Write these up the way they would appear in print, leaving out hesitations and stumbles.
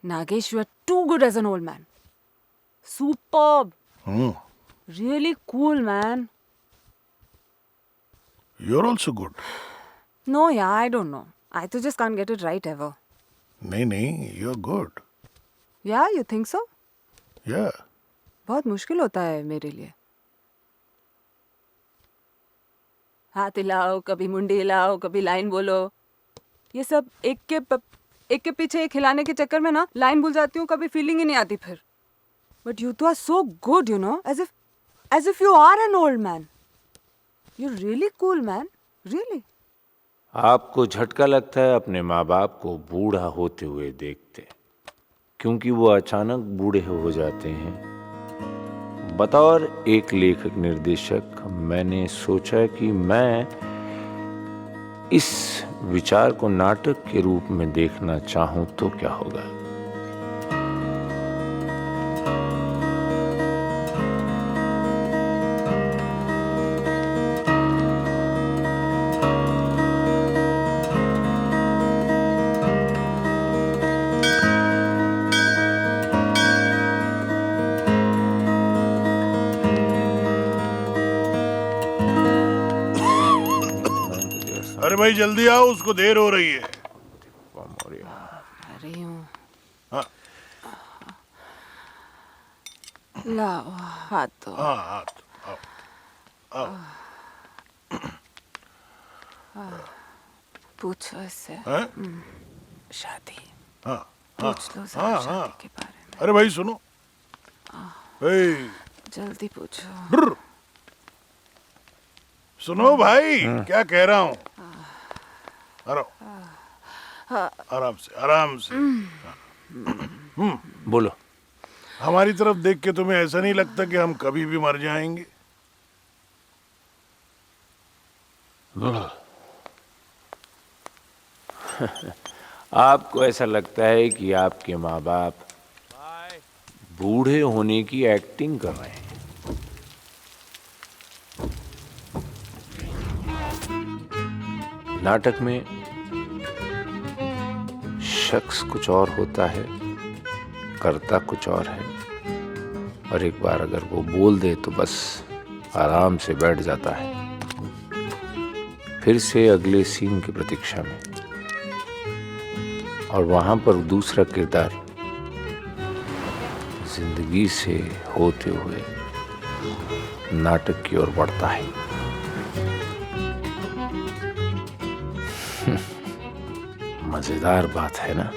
Nagesh, you are too good as an old man. Superb. Really cool, man. You're also good. No, yeah, I don't know. I just can't get it right ever. नहीं, you're good. Yeah, you think so? Yeah. बहुत मुश्किल होता है मेरे लिए. हाथ हिलाओ, कभी मुंडी हिलाओ, कभी लाइन बोलो. ये सब एक के पीछे एक हिलाने के चक्कर में ना लाइन भूल जाती हूँ, कभी फीलिंग ही नहीं आती फिर. But you two are so good, you know, as if you are an old man. You're really cool, man. Really. आपको झटका लगता है अपने माँ बाप को बूढ़ा होते हुए देखते, क्योंकि वो अचानक बूढ़े हो जाते हैं। बतौर एक लेखक निर्देशक मैंने सोचा कि मैं इस विचार को नाटक के रूप में देखना चाहूं तो क्या होगा। अरे भाई जल्दी आओ, उसको देर हो रही है। आ रही हूँ. हाँ लाओ हाथ दो. हाँ हाथ आओ आओ। पूछो इससे. हैं? शादी. हाँ पूछ लो हाँ साहब हाँ। शादी के बारे में. अरे भाई सुनो, जल्दी पूछो. ब्र। सुनो भाई, क्या कह रहा हूँ। आराम से आराम से। बोलो। हमारी तरफ देख के तुम्हें ऐसा नहीं लगता कि हम कभी भी मर जाएंगे? आपको ऐसा लगता है कि आपके माँ बाप बूढ़े होने की एक्टिंग कर रहे हैं। नाटक में शख्स कुछ और होता है, करता कुछ और है, और एक बार अगर वो बोल दे तो बस आराम से बैठ जाता है, फिर से अगले सीन की प्रतीक्षा में। और वहां पर दूसरा किरदार जिंदगी से होते हुए नाटक की ओर बढ़ता है। मजेदार बात है ना?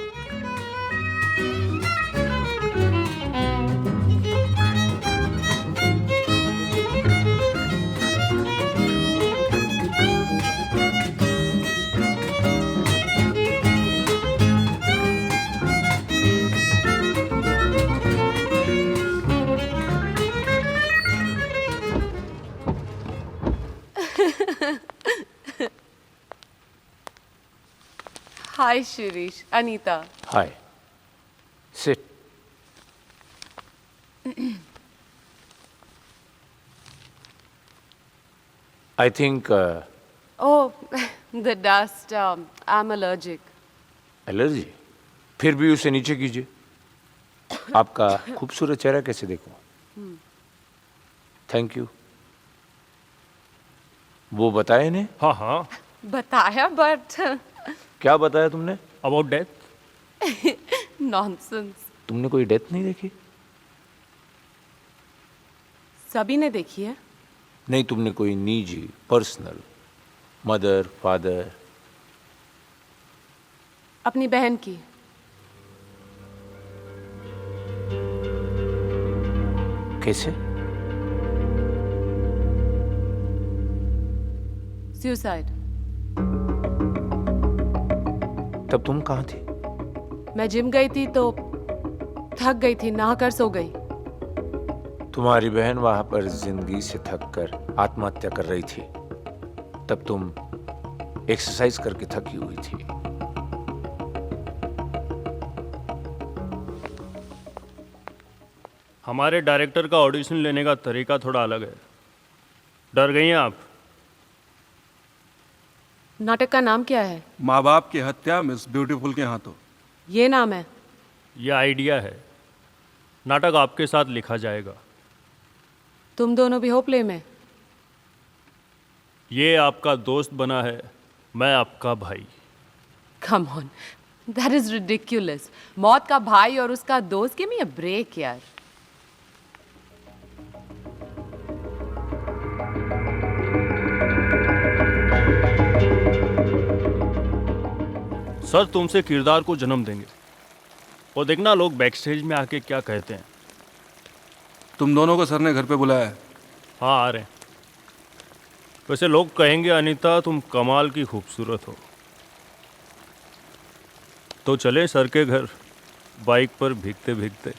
Hi, Shirish. Anita. Hi. Sit. I think Oh, the dust. I'm allergic. Allergy? फिर भी उसे नीचे कीजिए। आपका खूबसूरत चेहरा कैसे देखूं? Thank you. वो बताया इन्हें? हाँ हाँ। बताया, but क्या बताया तुमने? About death. nonsense. तुमने कोई डेथ नहीं देखी? सभी ने देखी है? नहीं, तुमने कोई निजी, पर्सनल, मदर, फादर? अपनी बहन की। कैसे? Suicide. तब तुम कहाँ थी? मैं जिम गई थी तो थक गई थी, नहाकर सो गई। तुम्हारी बहन वहां पर जिंदगी से थककर आत्महत्या कर रही थी, तब तुम एक्सरसाइज करके थकी हुई थी। हमारे डायरेक्टर का ऑडिशन लेने का तरीका थोड़ा अलग है। डर गई हैं आप? नाटक का नाम क्या है? माँ बाप की हत्या मिस ब्यूटीफुल के हाथों। ये नाम है? ये आइडिया है, नाटक आपके साथ लिखा जाएगा। तुम दोनों भी हो प्ले में? ये आपका दोस्त बना है, मैं आपका भाई। Come on, that is ridiculous. मौत का भाई और उसका दोस्त, गिव मी अ ब्रेक यार। सर तुमसे किरदार को जन्म देंगे, और देखना लोग बैक स्टेज में आके क्या कहते हैं। तुम दोनों को सर ने घर पे बुलाया है। हाँ आ रहे हैं। वैसे लोग कहेंगे अनीता तुम कमाल की खूबसूरत हो। तो चले सर के घर बाइक पर भीगते भीगते।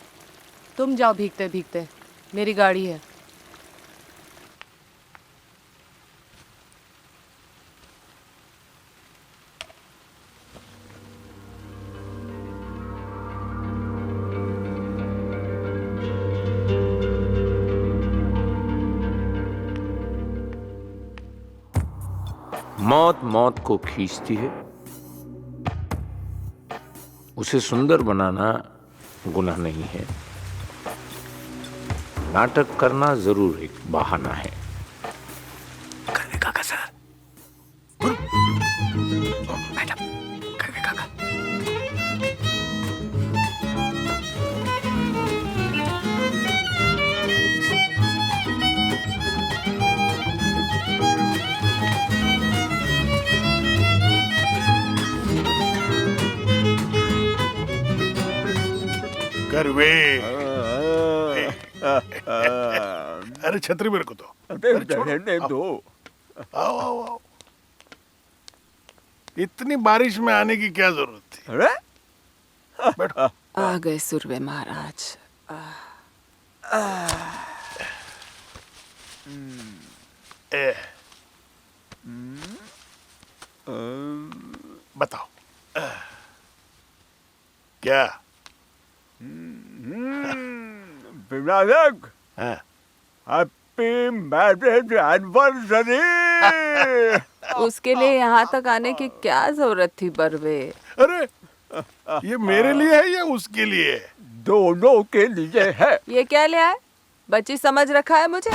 तुम जाओ भीगते भीगते, मेरी गाड़ी है। मौत मौत को खींचती है, उसे सुंदर बनाना गुनाह नहीं है। नाटक करना जरूर एक बहाना है। करवे काका सर। मैडम, करवे काका। करवे। अरे छतरी मेरे को तो। अरे छोड़ो, दो। आओ आओ आओ। इतनी बारिश में आने की क्या जरूरत थी? अरे बैठो। आ गए सुरवे महाराज। ए, बताओ क्या? विनायक, हाँ? Happy marriage anniversary. उसके लिए यहाँ तक आने की क्या जरूरत थी बरवे? अरे ये मेरे लिए है या उसके लिए? दोनों के लिए है। ये क्या ले आए? बच्ची समझ रखा है मुझे।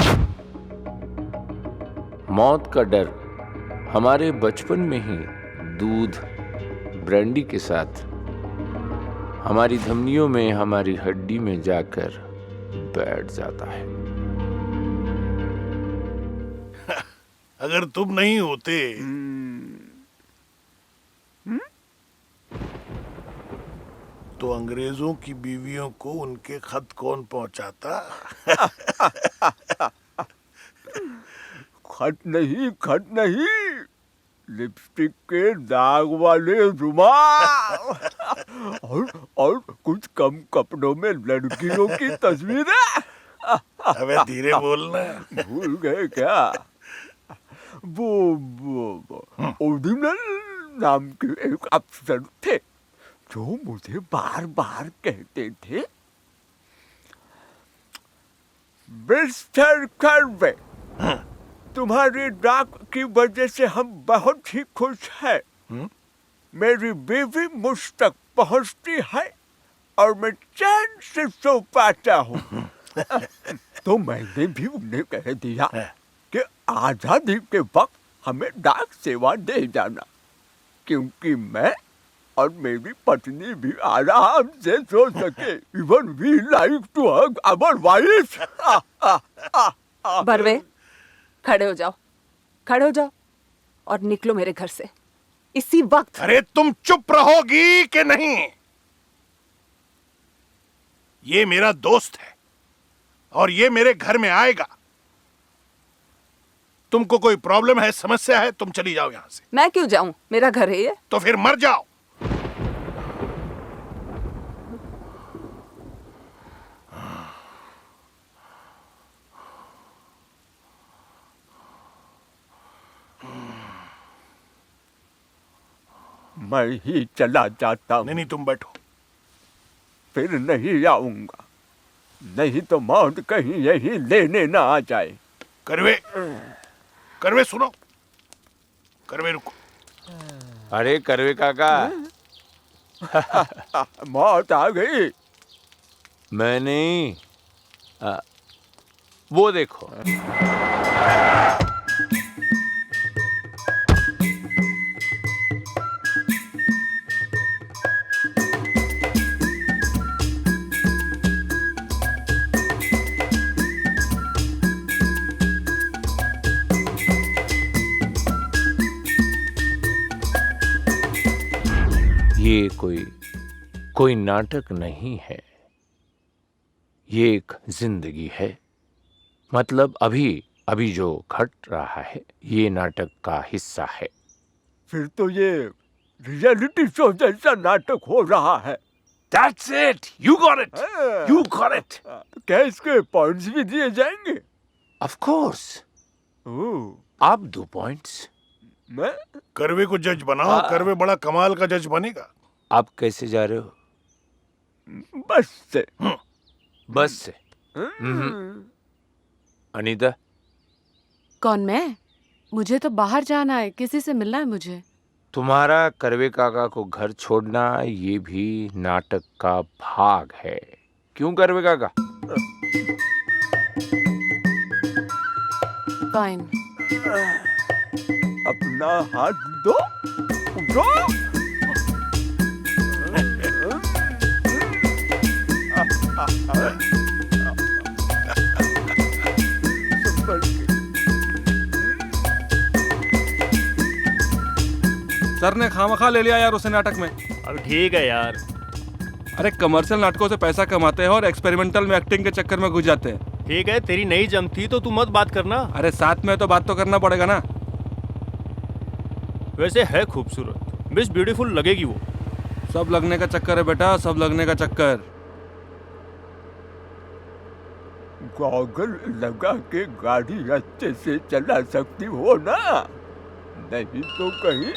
मौत का डर हमारे बचपन में ही दूध ब्रांडी के साथ हमारी धमनियों में, हमारी हड्डी में जाकर बैठ जाता है। अगर तुम नहीं होते तो अंग्रेजों की बीवियों को उनके खत कौन पहुंचाता? खत नहीं, लिपस्टिक के दाग वाले रुमाल और कुछ कम कपड़ों में लड़कियों की तस्वीरें। अबे धीरे बोलना। भूल गए क्या? वो ओरिजिनल नाम के एक अफसर थे जो मुझे बार बार कहते थे, मिस्टर कर्वे, तुम्हारी डाक की वजह से हम बहुत ही खुश हैं। मेरी बीवी मुझ तक पहुंचती है और मैं चैन से सो पाता हूँ। तो मैंने भी उन्हें कह दिया कि आजादी के वक्त हमें डाक सेवा दे जाना, क्योंकि मैं और मेरी पत्नी भी आराम से सो सके। Even we like to hug our wife. Barve, खड़े हो जाओ, खड़े हो जाओ और निकलो मेरे घर से इसी वक्त। अरे तुम चुप रहोगी कि नहीं? ये मेरा दोस्त है और ये मेरे घर में आएगा। तुमको कोई प्रॉब्लम है, समस्या है, तुम चली जाओ यहां से। मैं क्यों जाऊं? मेरा घर है ये। तो फिर मर जाओ। मैं ही चला जाता हूँ। नहीं तुम बैठो। फिर नहीं आऊंगा, नहीं तो मौत कहीं यही लेने ना आ जाए। करवे, करवे सुनो, करवे रुको। अरे करवे काका, मौत आ गई। मैं नहीं, वो देखो। ये कोई नाटक नहीं है, ये एक जिंदगी है। मतलब अभी जो घट रहा है ये नाटक का हिस्सा है। फिर तो ये रियलिटी शो जैसा नाटक हो रहा है। That's it! You got it! You got it! क्या इसके पॉइंट्स भी दिए जाएंगे? Of course! ओह, आप 2 पॉइंट्स। मैं करवे को जज बनाओ, करवे बड़ा कमाल का जज बनेगा। आप कैसे जा रहे हो? बस से। बस से? अनीता, कौन मैं? मुझे तो बाहर जाना है, किसी से मिलना है मुझे। तुम्हारा करवे काका को घर छोड़ना ये भी नाटक का भाग है। क्यों करवे काका? फाइन। अपना हाथ दो, दो। संभल के। सर ने खामखा ले लिया यार उसे नाटक में। अब ठीक है यार। अरे कमर्शियल नाटकों से पैसा कमाते हैं और एक्सपेरिमेंटल में एक्टिंग के चक्कर में घुस जाते हैं। ठीक है, तेरी नहीं जमती तो तू मत बात करना। अरे साथ में तो बात तो करना पड़ेगा ना। वैसे है खूबसूरत, मिस ब्यूटीफुल लगेगी वो। सब लगने का चक्कर है बेटा, सब लगने का चक्कर। गॉगल लगा के गाड़ी अच्छे से चला सकती हो ना, नहीं तो कहीं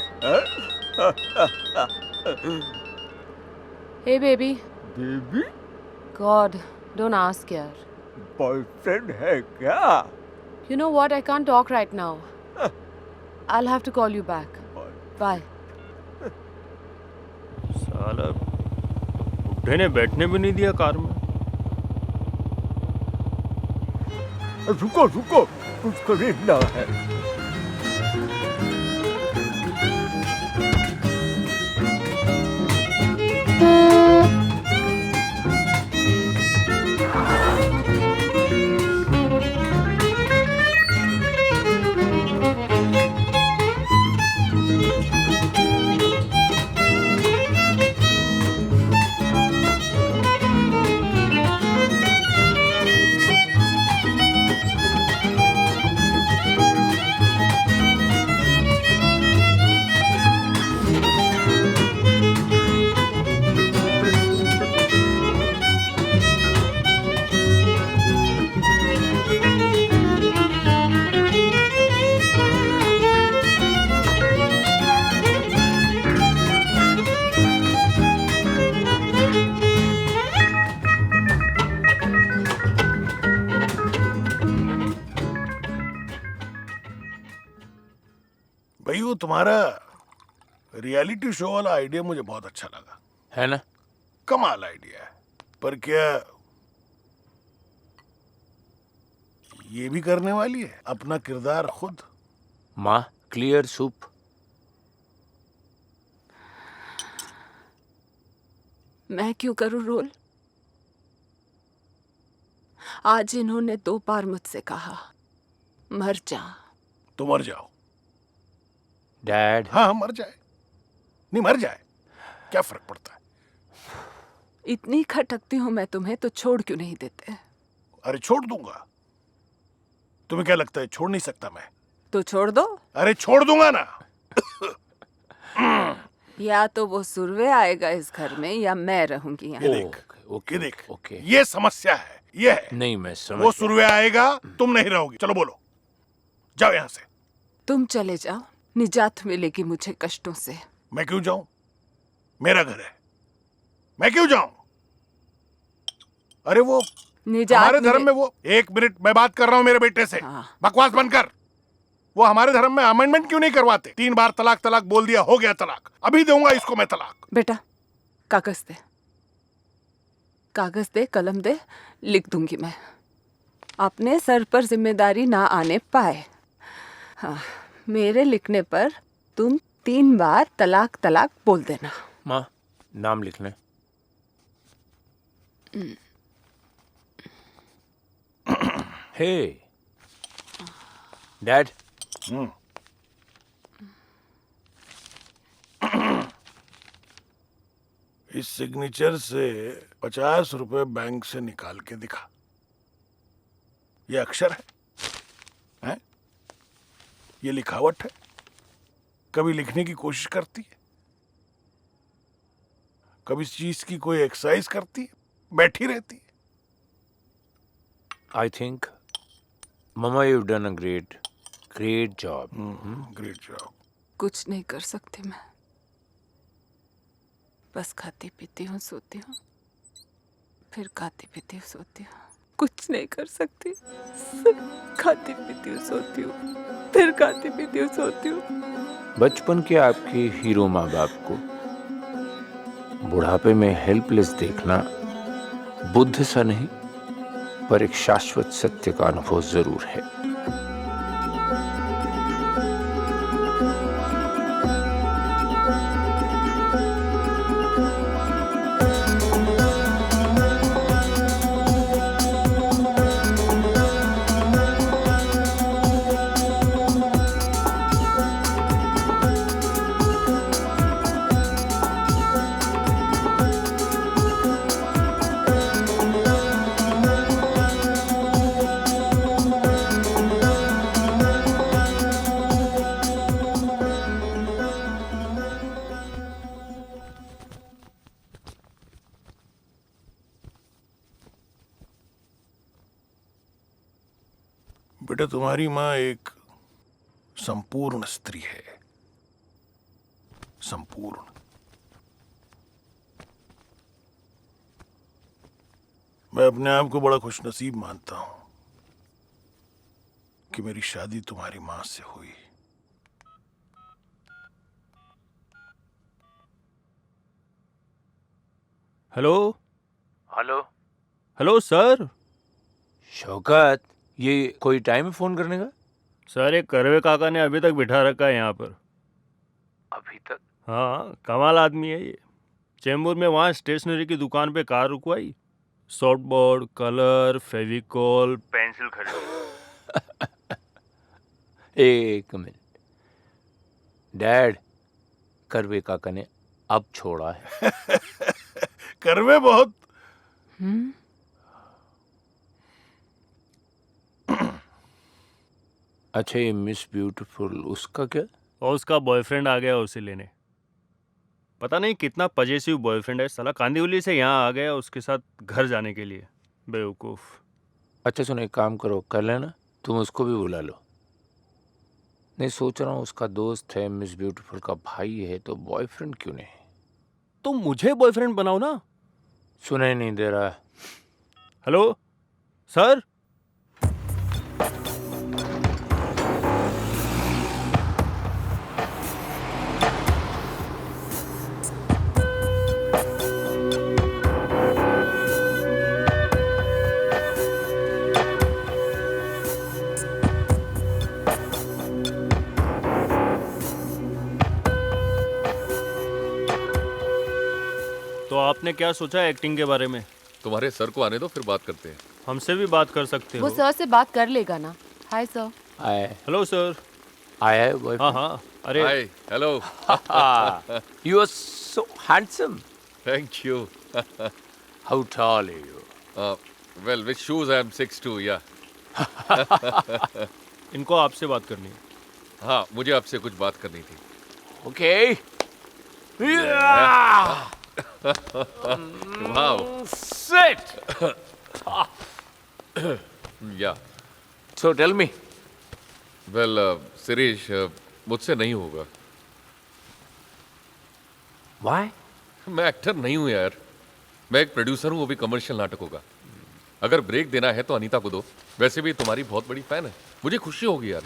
hey baby. Baby God, don't ask यार। बॉयफ्रेंड है क्या? You know what? I can't talk right now. I'll have to call you back. Bye. साला बुढ़े ने बैठने भी नहीं दिया कार में। रुको रुको, कुछ खरीदना है। भाई वो तुम्हारा रियलिटी शो वाला आइडिया मुझे बहुत अच्छा लगा। है ना? कमाल आइडिया है, पर क्या ये भी करने वाली है अपना किरदार खुद? माँ, क्लियर सूप। मैं क्यों करूं रोल? आज इन्होंने 2 बार मुझसे कहा मर जा। तो मर जाओ। डैड, हाँ मर जाए, नहीं मर जाए, क्या फर्क पड़ता है? इतनी खटकती हूं मैं तुम्हें तो छोड़ क्यों नहीं देते? अरे छोड़ दूंगा। तुम्हें क्या लगता है छोड़ नहीं सकता मैं? तो छोड़ दो। अरे छोड़ दूंगा ना। या तो वो सुरवे आएगा इस घर में या मैं रहूंगी ये यहाँ। देख, ये देख, ओके। ये समस्या है, ये है। नहीं, मैं समझ वो गया। सुरवे आएगा, तुम नहीं रहोगी। चलो बोलो, जाओ यहाँ से। तुम चले जाओ, निजात मिलेगी मुझे कष्टों से। मैं क्यों जाऊं? मेरा घर है, मैं क्यों जाऊं? अरे वो निजात हमारे धर्म में वो, 1 मिनट मैं बात कर रहा हूं मेरे बेटे से। हाँ। बकवास बंद कर। वो हमारे धर्म में अमेंडमेंट क्यों नहीं करवाते? 3 बार तलाक तलाक बोल दिया, हो गया तलाक। अभी दूंगा इसको मैं तलाक। बेटा कागज दे, कागज दे, कलम दे, लिख दूंगी मैं। अपने सर पर जिम्मेदारी ना आने पाए। हाँ, मेरे लिखने पर तुम 3 बार तलाक तलाक बोल देना। माँ, नाम लिख लें। हे डैड, इस सिग्नेचर से 50 रुपए बैंक से निकाल के दिखा। ये अक्षर है, हैं? ये लिखावट है? कभी लिखने की कोशिश करती है? कभी इस चीज की कोई एक्सरसाइज करती है? बैठी रहती है? I think mama you done a great job. Great job. कुछ नहीं कर सकती मैं, बस खाती पीती हूँ, सोती हूँ, फिर खाती पीती हूँ, सोती हूँ। कुछ नहीं कर सकती, सिर्फ खाती पीती हूँ, सोती हूँ, फिर खाती पीती हूँ, सोती हूँ। बचपन के आपके हीरो माँ बाप को बुढ़ापे में हेल्पलेस देखना बुद्ध सा नहीं, पर एक शाश्वत सत्य का अनुभव जरूर है। बेटा, तुम्हारी माँ एक संपूर्ण स्त्री है, संपूर्ण। मैं अपने आप को बड़ा खुशनसीब मानता हूं कि मेरी शादी तुम्हारी माँ से हुई। Hello hello hello sir. Shaukat, ये कोई टाइम है फोन करने का? सर, एक करवे काका ने अभी तक बिठा रखा है यहाँ पर। अभी तक? हाँ, कमाल आदमी है ये। चेंबूर में वहाँ स्टेशनरी की दुकान पे कार रुकवाई, soft board, colour, Fevicol, pencil खरीदी। एक मिनट डैड, करवे काका ने अब छोड़ा है। करवे बहुत। अच्छा, ये मिस ब्यूटीफुल उसका क्या? और उसका बॉयफ्रेंड आ गया उसे लेने। पता नहीं कितना पजेसिव बॉयफ्रेंड है साला, कांदिवली से यहाँ आ गया उसके साथ घर जाने के लिए। बेवकूफ़। अच्छा सुनो, एक काम करो, कर लेना, तुम उसको भी बुला लो। नहीं, सोच रहा हूँ उसका दोस्त है, मिस ब्यूटीफुल का भाई है, तो बॉयफ्रेंड क्यों नहीं? तो मुझे बॉयफ्रेंड बनाओ ना। सुनाई नहीं दे रहा। Hello sir. तो आपने क्या सोचा एक्टिंग के बारे में? तुम्हारे सर को आने दो, फिर बात करते हैं। हमसे भी बात कर सकते वो हो। सर से बात कर लेगा ना। Hi sir. आए हेलो सर। आया है हाँ बॉयफ्रेंड? हाँ, अरे hi, hello. You are so handsome. Thank you. How tall are you? Well, with shoes I am 6'2", yeah. इनको आपसे बात करनी है। हाँ, मुझे आपसे कुछ बात करनी थी। ओके। वाओ। Sit. या। So tell me. Well Shirish, मुझसे नहीं होगा। Why? मैं एक्टर नहीं हूँ यार, मैं एक प्रोड्यूसर हूँ, वो भी कमर्शियल नाटकों का। अगर ब्रेक देना है तो अनीता को दो, वैसे भी तुम्हारी बहुत बड़ी फैन है, मुझे खुशी होगी यार।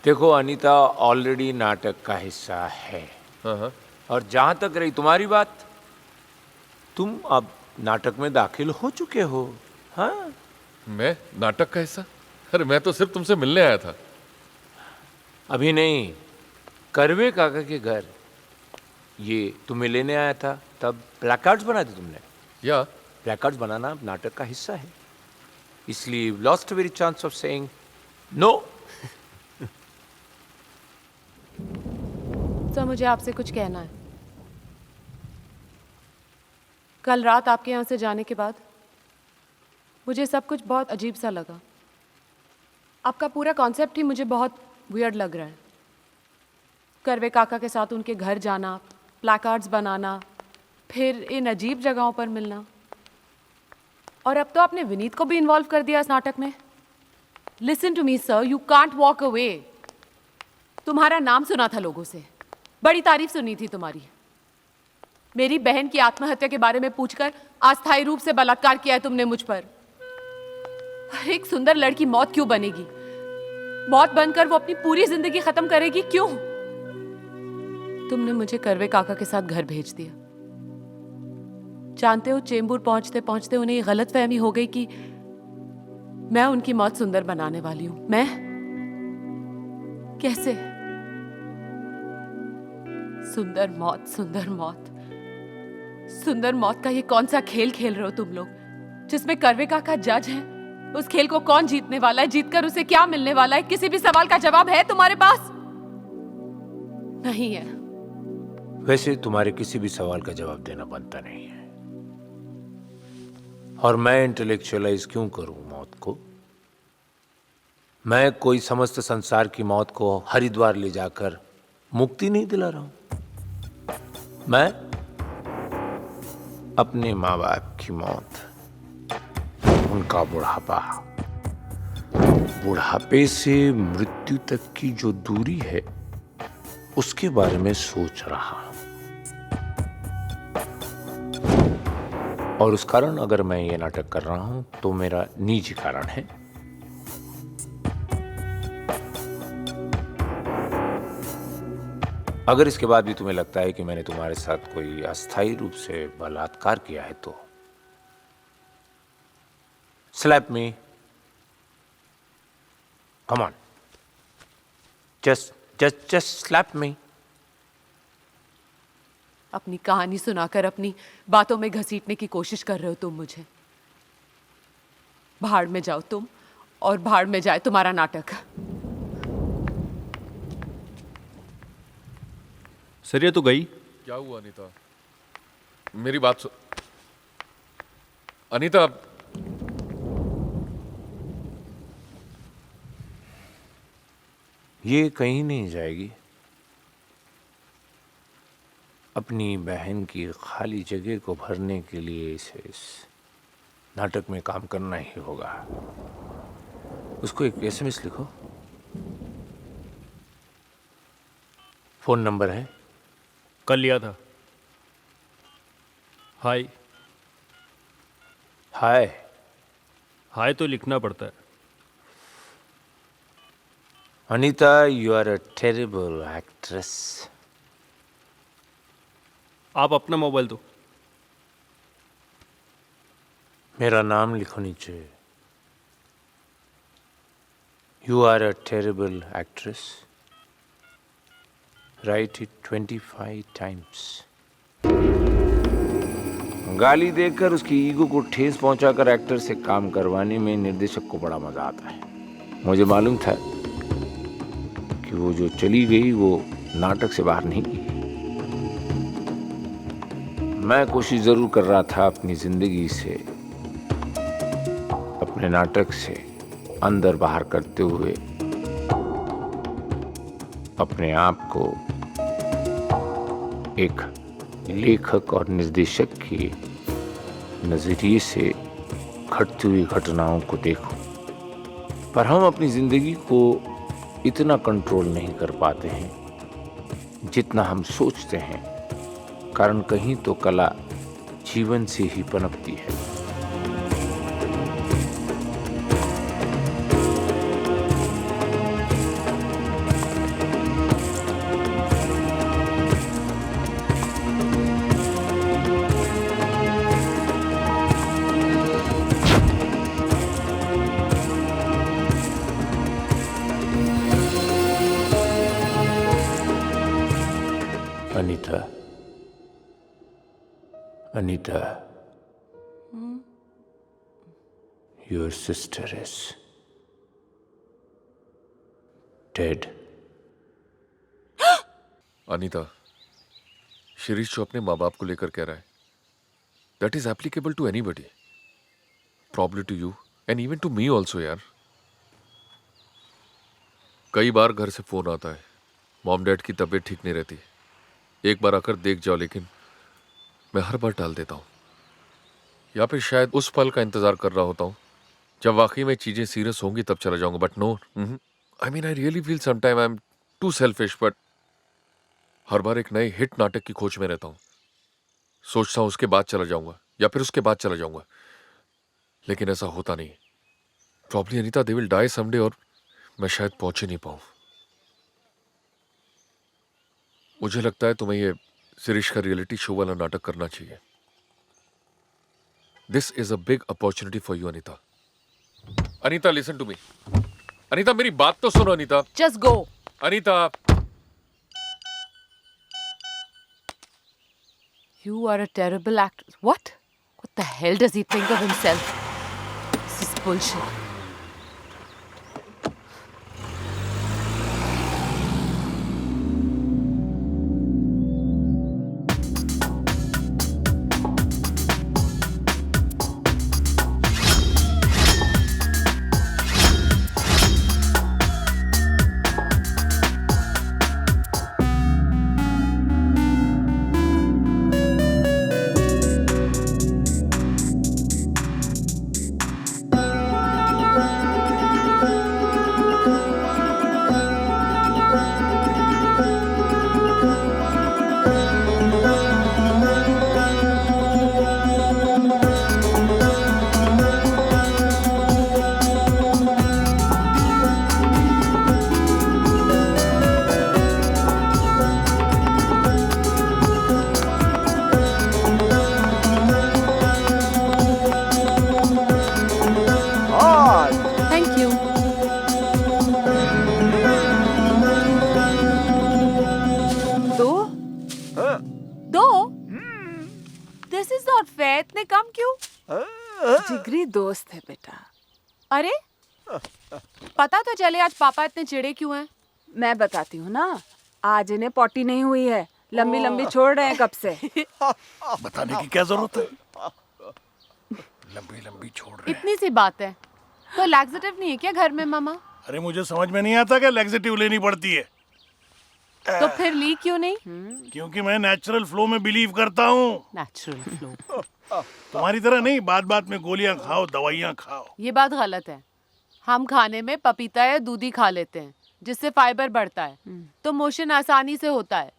देखो अनीता ऑलरेडी नाटक का हिस्सा है, हाँ हाँ। और जहां तक रही तुम्हारी बात, तुम अब नाटक में दाखिल हो चुके हो। हाँ, मैं नाटक का हिस्सा? अरे मैं तो सिर्फ तुमसे मिलने आया था। अभी नहीं, करवे काका के घर ये तुम्हें लेने आया था, तब प्लैकार्ड्स बनाए थे तुमने। या प्लैकार्ड्स बनाना अब नाटक का हिस्सा है, इसलिए lost very chance of saying no. Sir मुझे आपसे कुछ कहना है। कल रात आपके यहाँ से जाने के बाद मुझे सब कुछ बहुत अजीब सा लगा। आपका पूरा कॉन्सेप्ट ही मुझे बहुत वियर्ड लग रहा है। करवे काका के साथ उनके घर जाना, प्लैकार्ड्स बनाना, फिर इन अजीब जगहों पर मिलना, और अब तो आपने विनीत को भी इन्वॉल्व कर दिया इस नाटक में। Listen to me sir, you can't walk away. तुम्हारा नाम सुना था लोगों से, बड़ी तारीफ सुनी थी तुम्हारी। मेरी बहन की आत्महत्या के बारे में पूछकर अस्थायी रूप से बलात्कार किया है तुमने मुझ पर। एक सुंदर लड़की मौत क्यों बनेगी? मौत बनकर वो अपनी पूरी जिंदगी खत्म करेगी क्यों? तुमने मुझे करवे काका के साथ घर भेज दिया। जानते हो, चेंबूर पहुंचते पहुंचते उन्हें ये गलतफहमी हो गई कि मैं उनकी मौत सुंदर बनाने वाली हूं। मैं कैसे? सुंदर मौत, सुंदर मौत, सुंदर मौत का ये कौन सा खेल खेल रहे हो तुम लोग, जिसमें करवे काका जज है? उस खेल को कौन जीतने वाला है? जीतकर उसे क्या मिलने वाला है? किसी भी सवाल का जवाब है तुम्हारे पास? नहीं है। वैसे तुम्हारे किसी भी सवाल का जवाब देना बनता नहीं है, और मैं इंटेलेक्चुअलाइज क्यों करूं मौत को? मैं कोई समस्त संसार की मौत को हरिद्वार ले जाकर मुक्ति नहीं दिला रहा हूं। मैं अपने माँ बाप की मौत, उनका बुढ़ापा, बुढ़ापे से मृत्यु तक की जो दूरी है उसके बारे में सोच रहा हूं। और उस कारण अगर मैं ये नाटक कर रहा हूं तो मेरा निजी कारण है। अगर इसके बाद भी तुम्हें लगता है कि मैंने तुम्हारे साथ कोई अस्थायी रूप से बलात्कार किया है तो slap me, come on, just slap me. अपनी कहानी सुनाकर अपनी बातों में घसीटने की कोशिश कर रहे हो तुम मुझे। भाड़ में जाओ तुम, और भाड़ में जाए तुम्हारा नाटक। सर ये तो गई। क्या हुआ अनीता? मेरी बात सुन अनीता। ये कहीं नहीं जाएगी। अपनी बहन की खाली जगह को भरने के लिए इसे इस नाटक में काम करना ही होगा। उसको एक एसएमएस लिखो। फोन नंबर है? कल लिया था। हाय। हाय। हाय तो लिखना पड़ता है। Anita, you are a terrible actress. आप अपना मोबाइल दो। मेरा नाम लिखो नीचे। You are a terrible actress. Write it 25 times. गाली देकर उसकी ईगो को ठेस पहुंचाकर एक्टर से काम करवाने में निर्देशक को बड़ा मजा आता है। मुझे मालूम था कि वो जो चली गई वो नाटक से बाहर नहीं गई। मैं कोशिश जरूर कर रहा था अपनी जिंदगी से, अपने नाटक से अंदर बाहर करते हुए अपने आप को एक लेखक और निर्देशक के नजरिए से घटती हुई घटनाओं को देखूं। पर हम अपनी जिंदगी को इतना कंट्रोल नहीं कर पाते हैं जितना हम सोचते हैं, कारण कहीं तो कला जीवन से ही पनपती है। Anita, Anita, your sister is dead. Anita, Shirish जो अपने माँ बाप को लेकर कह रहा है, that is applicable to anybody, probably to you and even to me also यार। कई बार घर से फोन आता है, मॉम डैड की तबीयत ठीक नहीं रहती, एक बार आकर देख जाओ, लेकिन मैं हर बार टाल देता हूँ, या फिर शायद उस पल का इंतजार कर रहा होता हूँ जब वाकई में चीजें सीरियस होंगी तब चला जाऊंगा। But no, I mean I really feel sometime I am too selfish, but हर बार एक नए हिट नाटक की खोज में रहता हूँ। सोचता हूँ उसके बाद चला जाऊंगा या फिर उसके बाद चला जाऊंगा, लेकिन ऐसा होता नहीं। Probably Anita they will die someday और मैं शायद पहुंच ही नहीं पाऊं। मुझे लगता है तुम्हें ये शिरीष का रियलिटी शो वाला नाटक करना चाहिए। This is a big opportunity for you Anita. Anita listen to me. Anita मेरी बात तो सुनो Anita. Just go. Anita, You are a terrible actor. What? What the hell does he think of himself? This is bullshit. Thank you. दो? दो? This is not fair. इतने कम क्यों? जिगरी दोस्त है बेटा। अरे पता तो चले आज पापा इतने चिढ़े क्यों हैं? मैं बताती हूँ ना, आज इन्हें पॉटी नहीं हुई है, लंबी लंबी छोड़ रहे हैं कब से। बताने की क्या जरूरत है, लंबी लंबी छोड़ रहे हैं। इतनी सी बात है। तो लैक्सेटिव नहीं है क्या घर में मामा? अरे मुझे समझ में नहीं आता कि लैक्सेटिव लेनी पड़ती है, तो फिर ली क्यों नहीं? क्योंकि मैं नेचुरल फ्लो में बिलीव करता हूँ। Natural flow. तुम्हारी तरह नहीं बात बात में गोलियां खाओ, दवाइयां खाओ। ये बात गलत है। हम खाने में पपीता या दूधी खा लेते हैं जिससे फाइबर बढ़ता है, तो मोशन आसानी से होता है।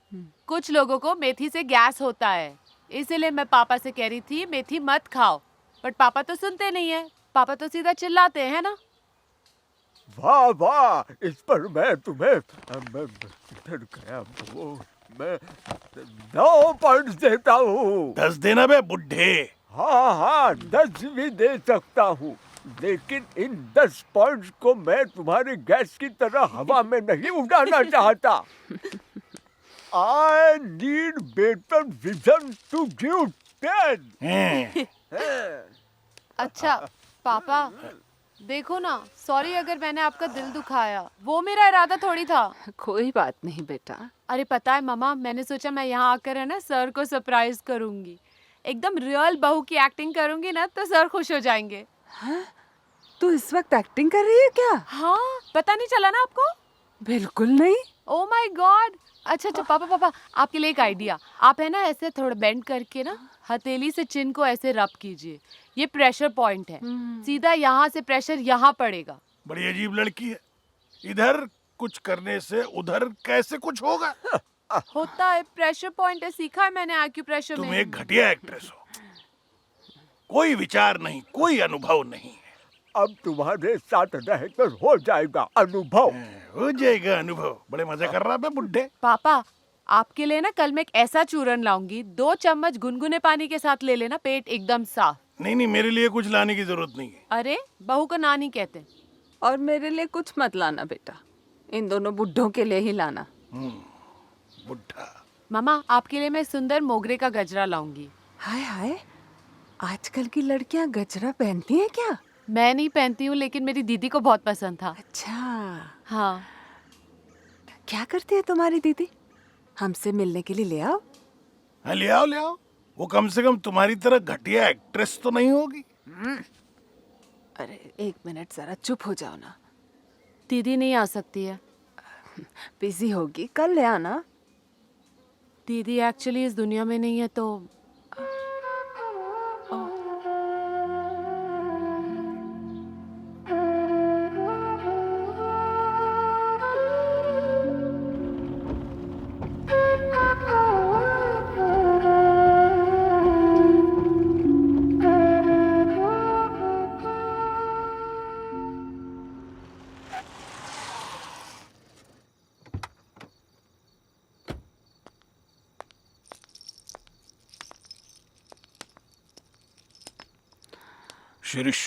कुछ लोगों को मेथी से गैस होता है, इसीलिए मैं पापा से कह रही थी मेथी मत खाओ, बट पापा तो सुनते नहीं है। पापा तो सीधा चिल्लाते हैं ना। वाह वाह, इस पर मैं तुम्हें फिर गया वो मैं 9 पॉइंट्स देता हूँ। 10 देना बे बुड्ढे। हाँ 10 भी दे सकता हूँ, लेकिन इन 10 पॉइंट्स को मैं तुम्हारी गैस की तरह हवा में नहीं उड़ाना चाहता। I need better vision to give 10. अच्छा पापा देखो ना, सॉरी अगर मैंने आपका दिल दुखाया, वो मेरा इरादा थोड़ी था। कोई बात नहीं बेटा। अरे पता है मामा, मैंने सोचा मैं यहाँ आकर है ना सर को सरप्राइज करूंगी, एकदम रियल बहू की एक्टिंग करूंगी ना तो सर खुश हो जाएंगे। तू इस वक्त एक्टिंग कर रही है क्या? हाँ, पता नहीं चला ना आपको? बिल्कुल नहीं। Oh my God. अच्छा पापा आपके लिए एक आइडिया। आप है ना ऐसे थोड़ा बेंड करके ना हथेली से चिन को ऐसे रब कीजिए, ये प्रेशर पॉइंट है, सीधा यहाँ से प्रेशर यहाँ पड़ेगा। बड़ी अजीब लड़की है, इधर कुछ करने से उधर कैसे कुछ होगा। होता है, प्रेशर पॉइंट है, सीखा है मैंने आक्यूप्रेशर में। तुम एक घटिया एक्ट्रेस हो, कोई विचार नहीं, कोई अनुभव नहीं है। अब तुम्हारे साथ रहकर हो जाएगा अनुभव। हो जाएगा अनुभव। बड़े मजे कर रहा है बुड्ढे। पापा आपके लिए ना कल मैं एक ऐसा चूरन लाऊंगी, 2 चम्मच गुनगुने पानी के साथ ले लेना, पेट एकदम साफ। नहीं मेरे लिए कुछ लाने की जरूरत नहीं है। अरे बहू को नानी कहते हैं। और मेरे लिए कुछ मत लाना बेटा, इन दोनों बुड्ढों के लिए ही लाना। बुड्ढा मामा आपके लिए मैं सुंदर मोगरे का गजरा लाऊंगी। हाय हाय, आजकल की लड़कियां गजरा पहनती हैं क्या? मैं नहीं पहनती हूँ लेकिन मेरी दीदी को बहुत पसंद था। अच्छा, हाँ। क्या करती है तुम्हारी दीदी? हमसे मिलने के लिए ले आओ। हाँ, ले आओ ले आओ। वो कम से कम तुम्हारी तरह घटिया एक्ट्रेस तो नहीं होगी। अरे एक मिनट, जरा चुप हो जाओ ना। दीदी नहीं आ सकती है। बिजी होगी, कल ले आना। दीदी एक्चुअली इस दुनिया में नहीं है तो शिरीष,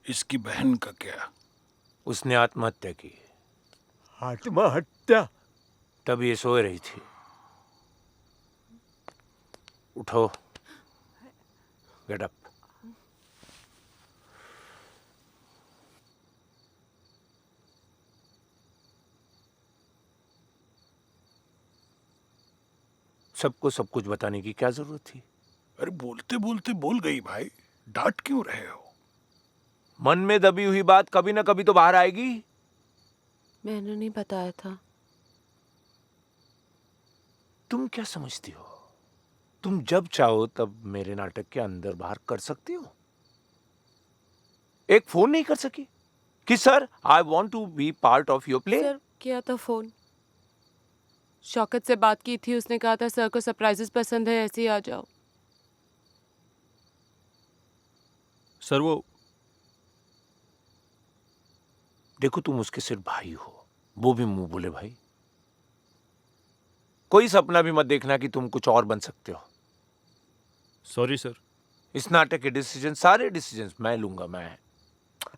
इसकी बहन का क्या? उसने आत्महत्या की, आत्महत्या? तब ये सो रही थी। उठो, गेट अप। सबको सब कुछ बताने की क्या जरूरत थी? अरे बोलते बोलते बोल गई भाई, डांट क्यों रहे हो? मन में दबी हुई बात कभी ना कभी तो बाहर आएगी। मैंने नहीं बताया था। तुम क्या समझती हो? तुम जब चाहो तब मेरे नाटक के अंदर बाहर कर सकती हो। एक फोन नहीं कर सकी कि sir I want to be part of your play? Sir किया था फोन। शौकत से बात की थी, उसने कहा था सर को सरप्राइजेस पसंद है, ऐसे ही आ जाओ। सर वो देखो, तुम उसके सिर्फ भाई हो, वो भी मुंह बोले भाई। कोई सपना भी मत देखना कि तुम कुछ और बन सकते हो। Sorry sir. इस नाटक के डिसीजन, सारे डिसीजन मैं लूंगा। मैं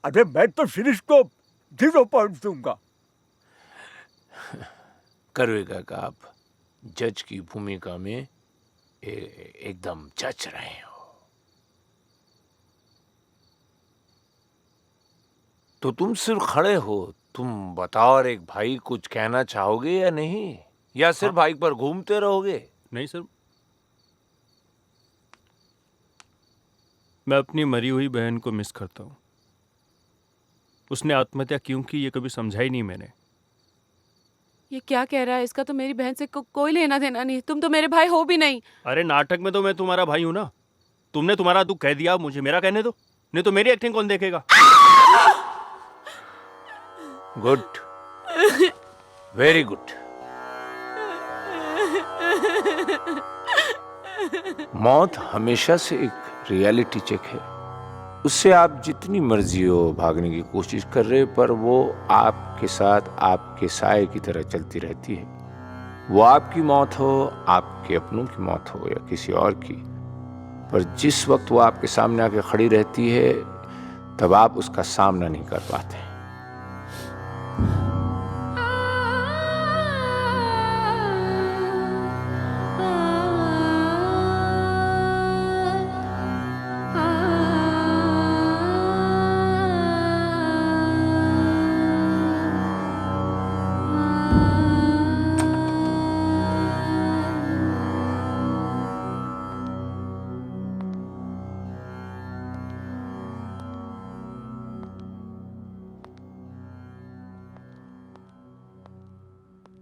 अरे मैं तो शिरीष को 0 पॉइंट दूंगा। करेगा का आप जज की भूमिका में एकदम जच रहे हो। तो तुम सिर्फ खड़े हो। तुम बताओ, और एक भाई कुछ कहना चाहोगे या नहीं, या सिर्फ बाइक पर घूमते रहोगे? नहीं सर, मैं अपनी मरी हुई बहन को मिस करता हूँ। उसने आत्महत्या क्यों की ये कभी समझा ही नहीं मैंने। ये क्या कह रहा है? इसका तो मेरी बहन से कोई लेना देना नहीं। तुम तो मेरे भाई हो भी नहीं। अरे नाटक में तो मैं तुम्हारा भाई हूं ना। तुमने तुम्हारा दुख कह दिया, मुझे मेरा कहने दो, नहीं तो मेरी एक्टिंग कौन देखेगा? Good, very good. मौत हमेशा से एक रियलिटी चेक है। उससे आप जितनी मर्जी हो भागने की कोशिश कर रहे, पर वो आपके साथ आपके साए की तरह चलती रहती है। वो आपकी मौत हो, आपके अपनों की मौत हो या किसी और की, पर जिस वक्त वो आपके सामने आके खड़ी रहती है तब आप उसका सामना नहीं कर पाते।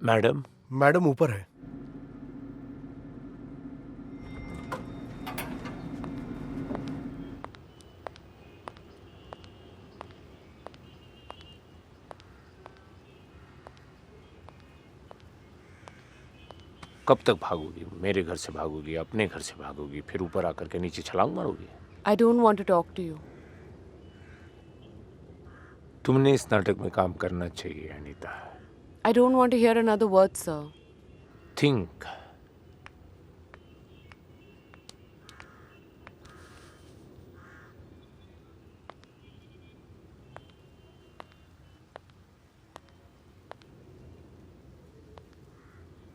मैडम, मैडम ऊपर है। कब तक भागोगी? मेरे घर से भागोगी, अपने घर से भागोगी, फिर ऊपर आकर के नीचे छलांग मारोगी? I don't want to talk to you. तुमने इस नाटक में काम करना चाहिए Anita. I don't want to hear another word, sir. Think.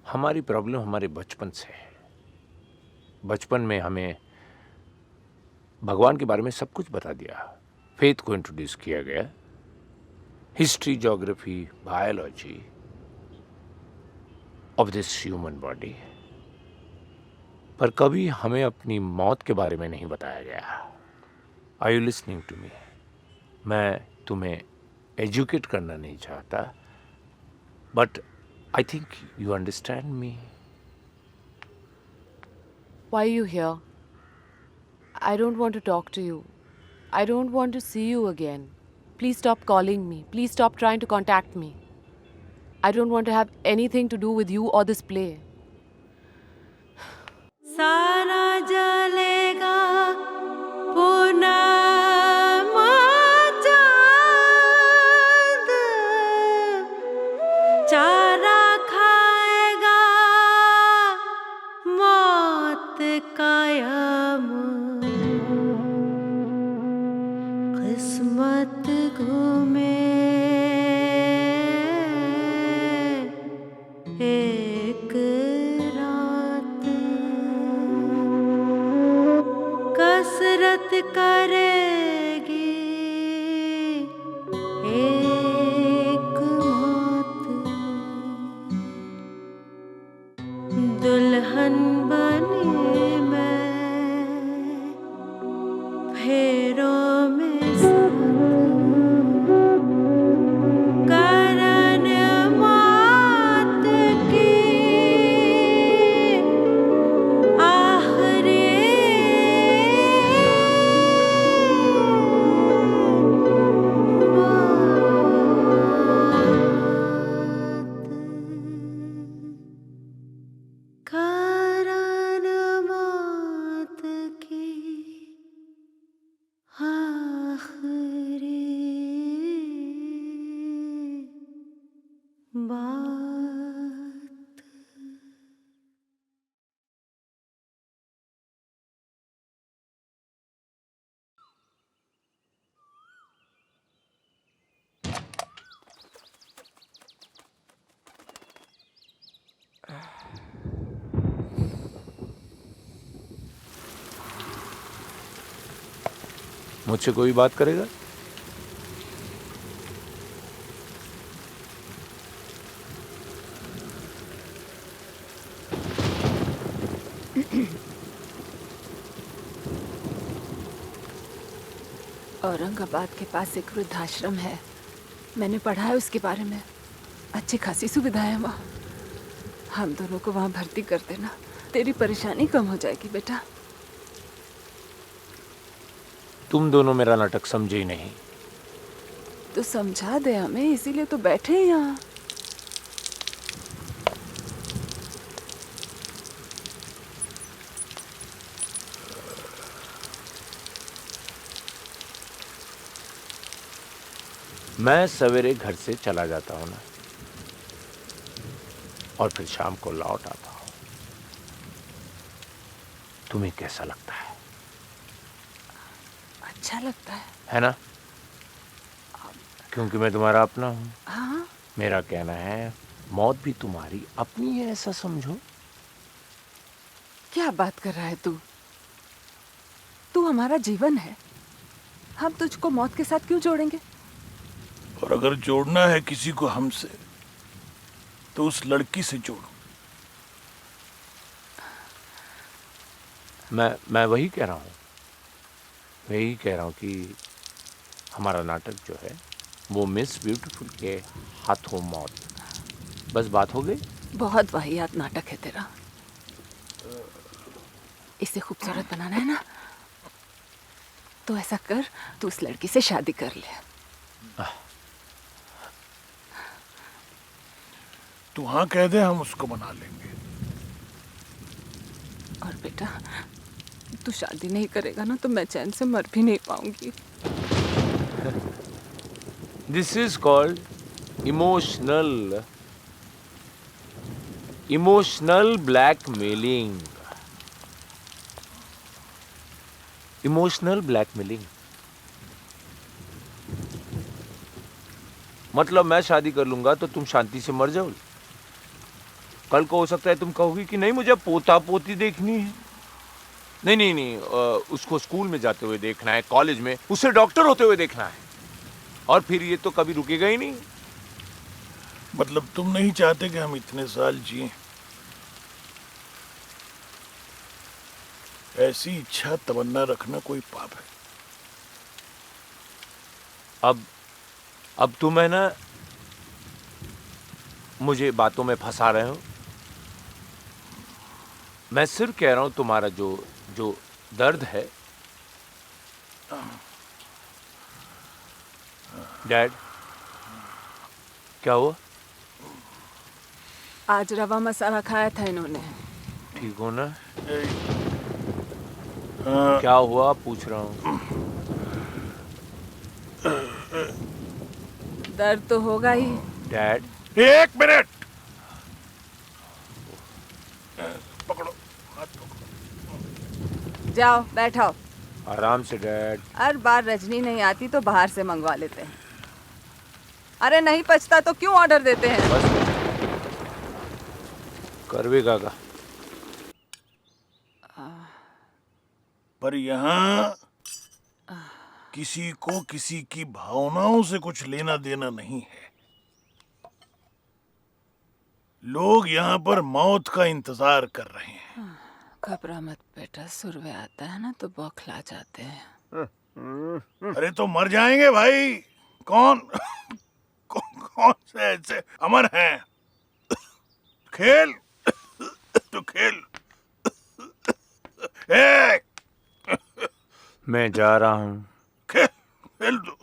हमारी प्रॉब्लम हमारे बचपन से है। बचपन में हमें भगवान के बारे में सब कुछ बता दिया, फेथ को इंट्रोड्यूस किया गया, history, geography, biology of this human body, पर कभी हमें अपनी मौत के बारे में नहीं बताया गया। Are you listening to me? मैं तुम्हें एजुकेट करना नहीं चाहता, but I think you understand me. Why are you here? I don't want to talk to you. I don't want to see you again. Please stop calling me. Please stop trying to contact me. I don't want to have anything to do with you or this play. सारा जलेगा पूनम चाँद, चारा खाएगा मौत कायम, किस्मत घूमे एक रात, कसरत करेगी एक मौत, दुल्हन बनी मैं फेरों में साथ, करन मौत की आखिरी करन मौत की आखिरी बात। मुझसे कोई बात करेगा? औरंगाबाद के पास एक वृद्धाश्रम है, मैंने पढ़ा है उसके बारे में। अच्छी खासी सुविधाएं हैं वहाँ। हम दोनों को वहाँ भर्ती कर देना, तेरी परेशानी कम हो जाएगी बेटा। तुम दोनों मेरा नाटक समझे ही नहीं। तो समझा दे हमें, इसीलिए तो बैठे हैं यहाँ। मैं सवेरे घर से चला जाता हूँ ना, और फिर शाम को लौट आता हूँ। तुम्हें कैसा लगता है? अच्छा लगता है ना? क्योंकि मैं तुम्हारा अपना हूँ। हाँ। मेरा कहना है मौत भी तुम्हारी अपनी है, ऐसा समझो। क्या बात कर रहा है तू? तू हमारा जीवन है, हम तुझको मौत के साथ क्यों जोड़ेंगे? और अगर जोड़ना है किसी को हमसे, तो उस लड़की से जोड़ो। मैं वही कह रहा हूँ, वही कह रहा हूँ कि हमारा नाटक जो है वो मिस ब्यूटीफुल के हाथों मौत, बस बात हो गई। बहुत वाहियात नाटक है तेरा। इसे खूबसूरत बनाना है ना, तो ऐसा कर, तू उस लड़की से शादी कर ले। तू हाँ कह दे, हम उसको बना लेंगे। और बेटा, तू शादी नहीं करेगा ना तो मैं चैन से मर भी नहीं पाऊंगी। This is called emotional blackmailing. Emotional blackmailing मतलब मैं शादी कर लूंगा तो तुम शांति से मर जाओ। कल को हो सकता है तुम कहोगी कि नहीं मुझे पोता पोती देखनी है। नहीं नहीं नहीं, उसको स्कूल में जाते हुए देखना है, कॉलेज में उसे डॉक्टर होते हुए देखना है, और फिर ये तो कभी रुकेगा ही नहीं। मतलब तुम नहीं चाहते कि हम इतने साल जिए? ऐसी इच्छा तमन्ना रखना कोई पाप है? अब तुम है ना मुझे बातों में फंसा रहे हो। मैं सिर्फ कह रहा हूं तुम्हारा जो दर्द है। डैड, क्या हुआ? आज रवा मसाला खाया था इन्होंने। ठीक हो ना? क्या हुआ पूछ रहा हूँ। दर्द तो होगा ही। डैड, 1 मिनट, पकड़ो, हाथ पकड़ो। जाओ बैठो। आराम से डैड। हर बार रजनी नहीं आती तो बाहर से मंगवा लेते हैं। अरे नहीं पचता तो क्यों ऑर्डर देते हैं? बस करवेगा का। पर यहाँ किसी को किसी की भावनाओं से कुछ लेना देना नहीं है। लोग यहाँ पर मौत का इंतजार कर रहे हैं। घबरा मत बेटा, सुरवे आता है ना तो बौखला जाते हैं। अरे तो मर जाएंगे भाई। कौन कौन से ऐसे अमर हैं? खेल तो खेल। मैं जा रहा हूँ। खेल दो।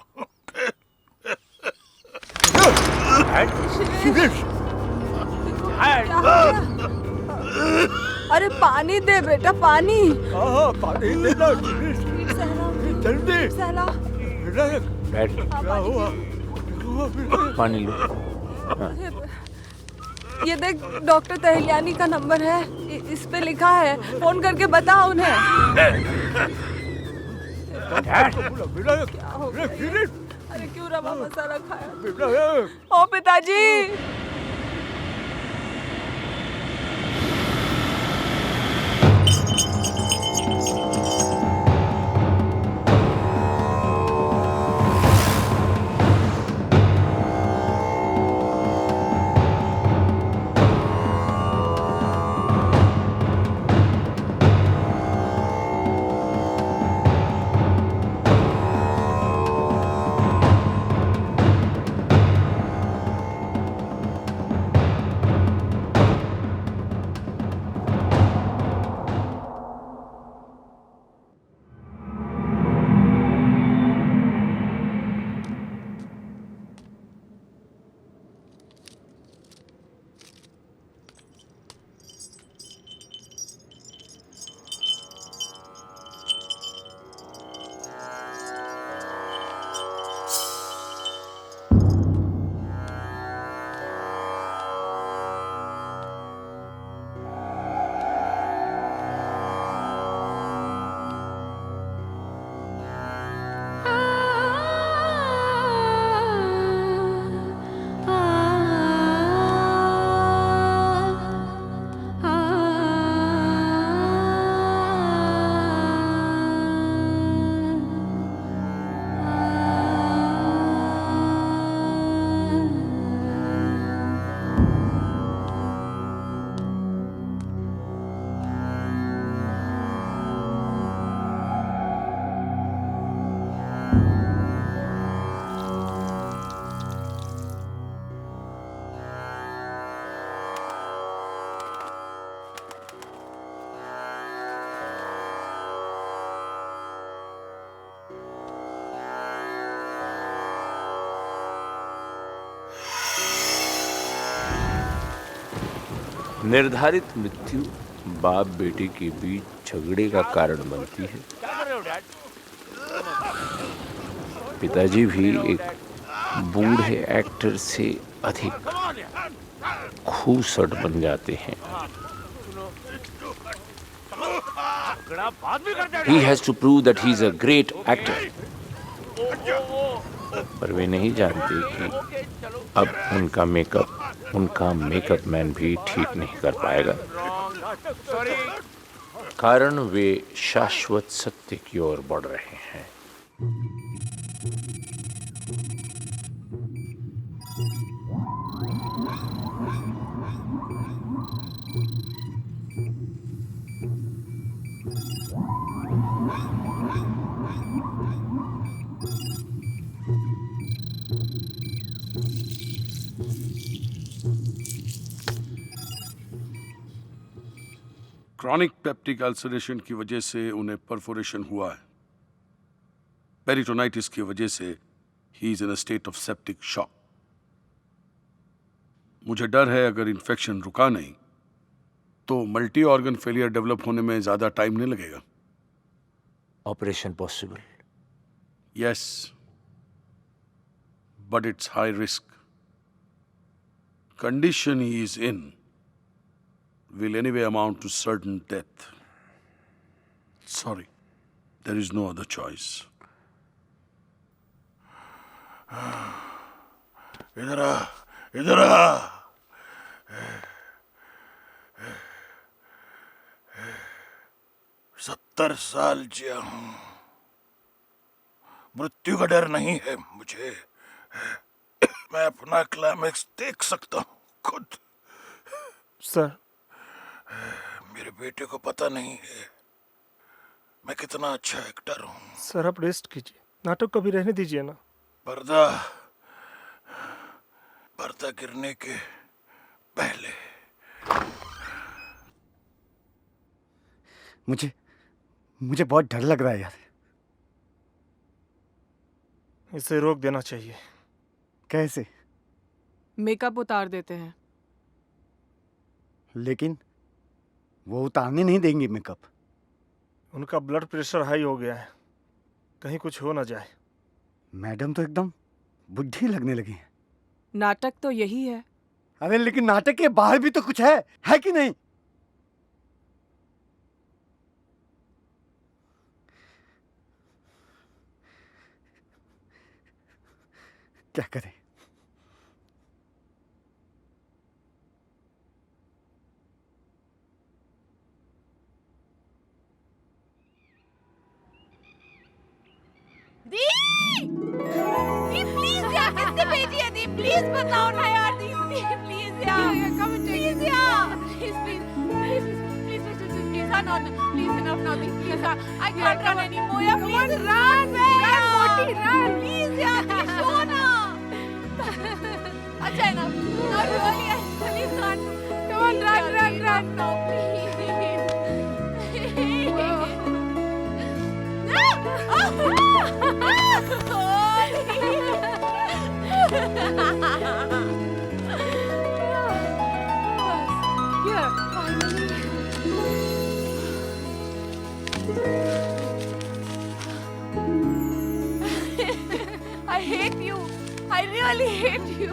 अरे पानी दे बेटा, पानी। हाँ पानी देना जल्दी। सहला। डैड, क्या हुआ? पानी लो। ये देख, डॉक्टर तहलियानी का नंबर है, इस पे लिखा है, फोन करके बता उन्हें। क्या हो गया? अरे क्यों रवा मसाला खाया? ओ पिताजी। निर्धारित मृत्यु बाप बेटे के बीच झगड़े का कारण बनती है। पिताजी भी एक बूढ़े एक्टर से अधिक खूबसूरत बन जाते हैं। He has to prove that he is a great actor. पर वे नहीं जानते कि अब उनका मेकअप उनका मेकअप मैन भी ठीक नहीं कर पाएगा, कारण वे शाश्वत सत्य की ओर बढ़ रहे हैं। क्रॉनिक पेप्टिक अल्सरेशन की वजह से उन्हें परफोरेशन हुआ है। पेरिटोनाइटिस की वजह से he is in a state of septic shock. मुझे डर है अगर इन्फेक्शन रुका नहीं तो मल्टी ऑर्गन फेलियर डेवलप होने में ज्यादा टाइम नहीं लगेगा। Operation possible? Yes, but it's high risk. Condition he is in will anyway amount to certain death. Sorry, there is no other choice. इधर आ, इधर आ। 70 साल जिया हूं, मृत्यु का डर नहीं है मुझे। मैं अपना क्लाइमेक्स देख सकता हूं खुद। सर, मेरे बेटे को पता नहीं है मैं कितना अच्छा एक्टर हूं। सर आप रेस्ट कीजिए, नाटक को भी रहने दीजिए ना। पर्दा पर्दा गिरने के पहले। मुझे बहुत डर लग रहा है यार। इसे रोक देना चाहिए। कैसे? मेकअप उतार देते हैं। लेकिन वो उतारने नहीं देंगे मेकअप। उनका ब्लड प्रेशर हाई हो गया है, कहीं कुछ हो ना जाए। मैडम तो एकदम बुढ़ी लगने लगी है। नाटक तो यही है। अरे लेकिन नाटक के बाहर भी तो कुछ है कि नहीं? क्या करें? दी प्लीज यार, किसने भेजी है? दी प्लीज बताओ ना यार। दी प्लीज यार, प्लीज यार, please enough now, the please यार, I can't run anymore यार, please run मोटी run please यार, शो ना। अच्छा है ना, not really, please run, come on run now please। Here, finally. I hate you. I really hate you.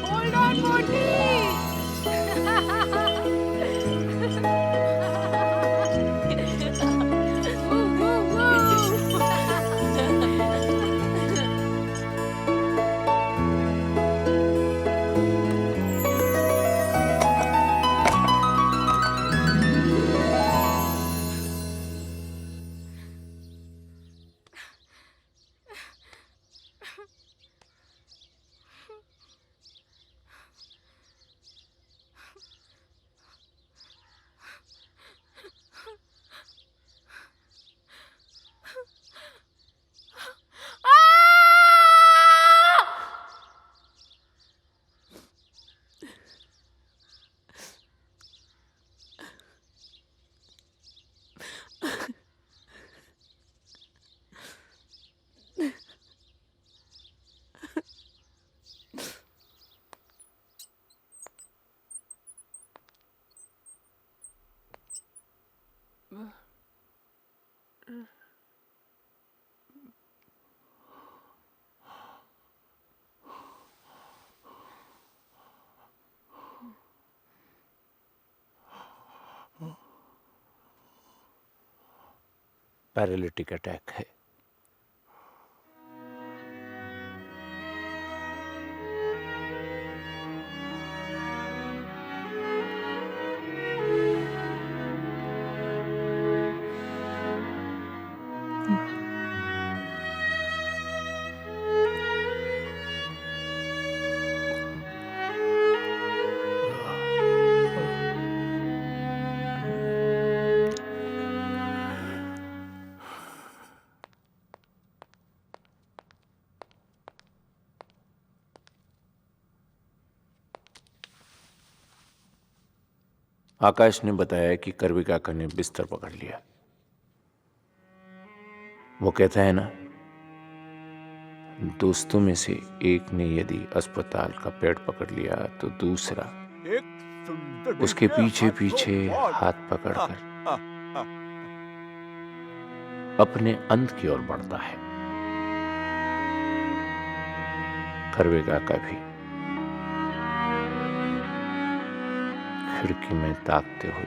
Hold on, Moti. Paralytic attack है। आकाश ने बताया कि करवी काका ने बिस्तर पकड़ लिया। वो कहता है ना, दोस्तों में से एक ने यदि अस्पताल का पेड़ पकड़ लिया तो दूसरा उसके पीछे पीछे हाथ पकड़कर अपने अंत की ओर बढ़ता है। करवे काका भी खिड़की में ताकते हुए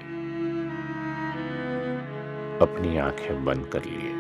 अपनी आंखें बंद कर लिए।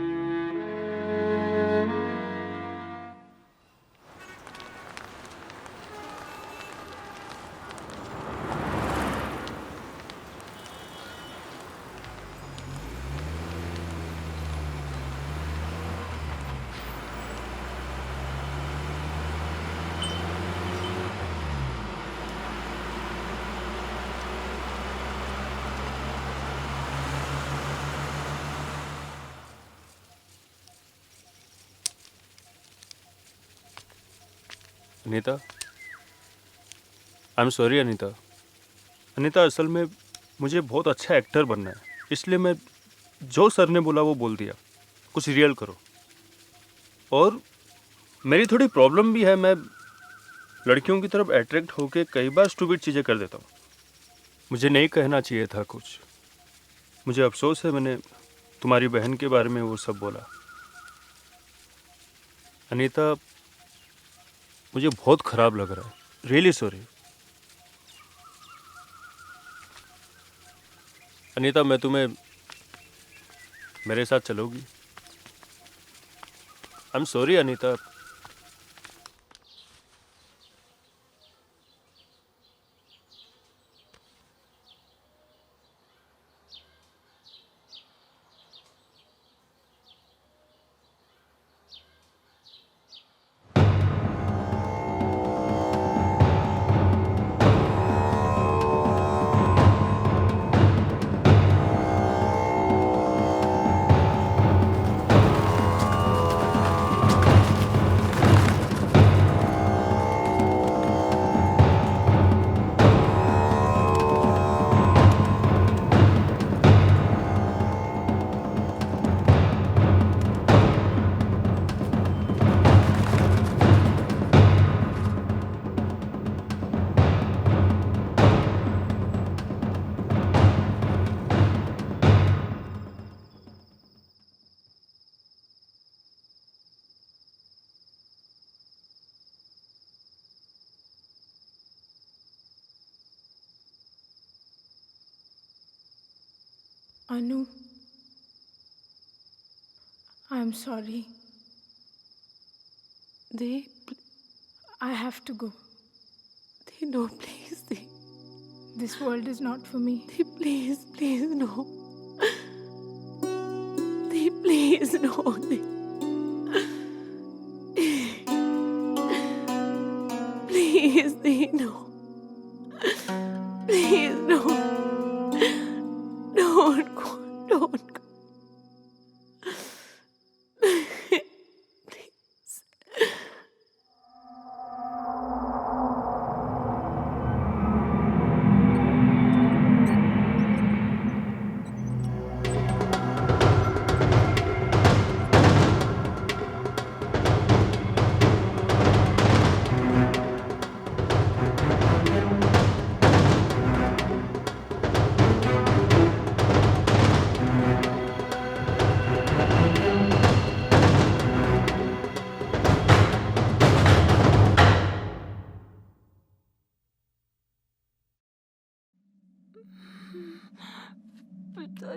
अनीता, आई एम सॉरी अनीता। अनीता, असल में मुझे बहुत अच्छा एक्टर बनना है, इसलिए मैं जो सर ने बोला वो बोल दिया। कुछ रियल करो। और मेरी थोड़ी प्रॉब्लम भी है, मैं लड़कियों की तरफ अट्रैक्ट होकर कई बार स्टूपिड चीज़ें कर देता हूँ। मुझे नहीं कहना चाहिए था कुछ। मुझे अफसोस है मैंने तुम्हारी बहन के बारे में वो सब बोला। अनीता, मुझे बहुत ख़राब लग रहा है। Really sorry. अनीता, मैं तुम्हें मेरे साथ चलोगी? I am sorry Anita. Anu, I'm sorry. I have to go. No, please, This world is not for me. please, no. Please, no. Please, no. Please, no. Don't go.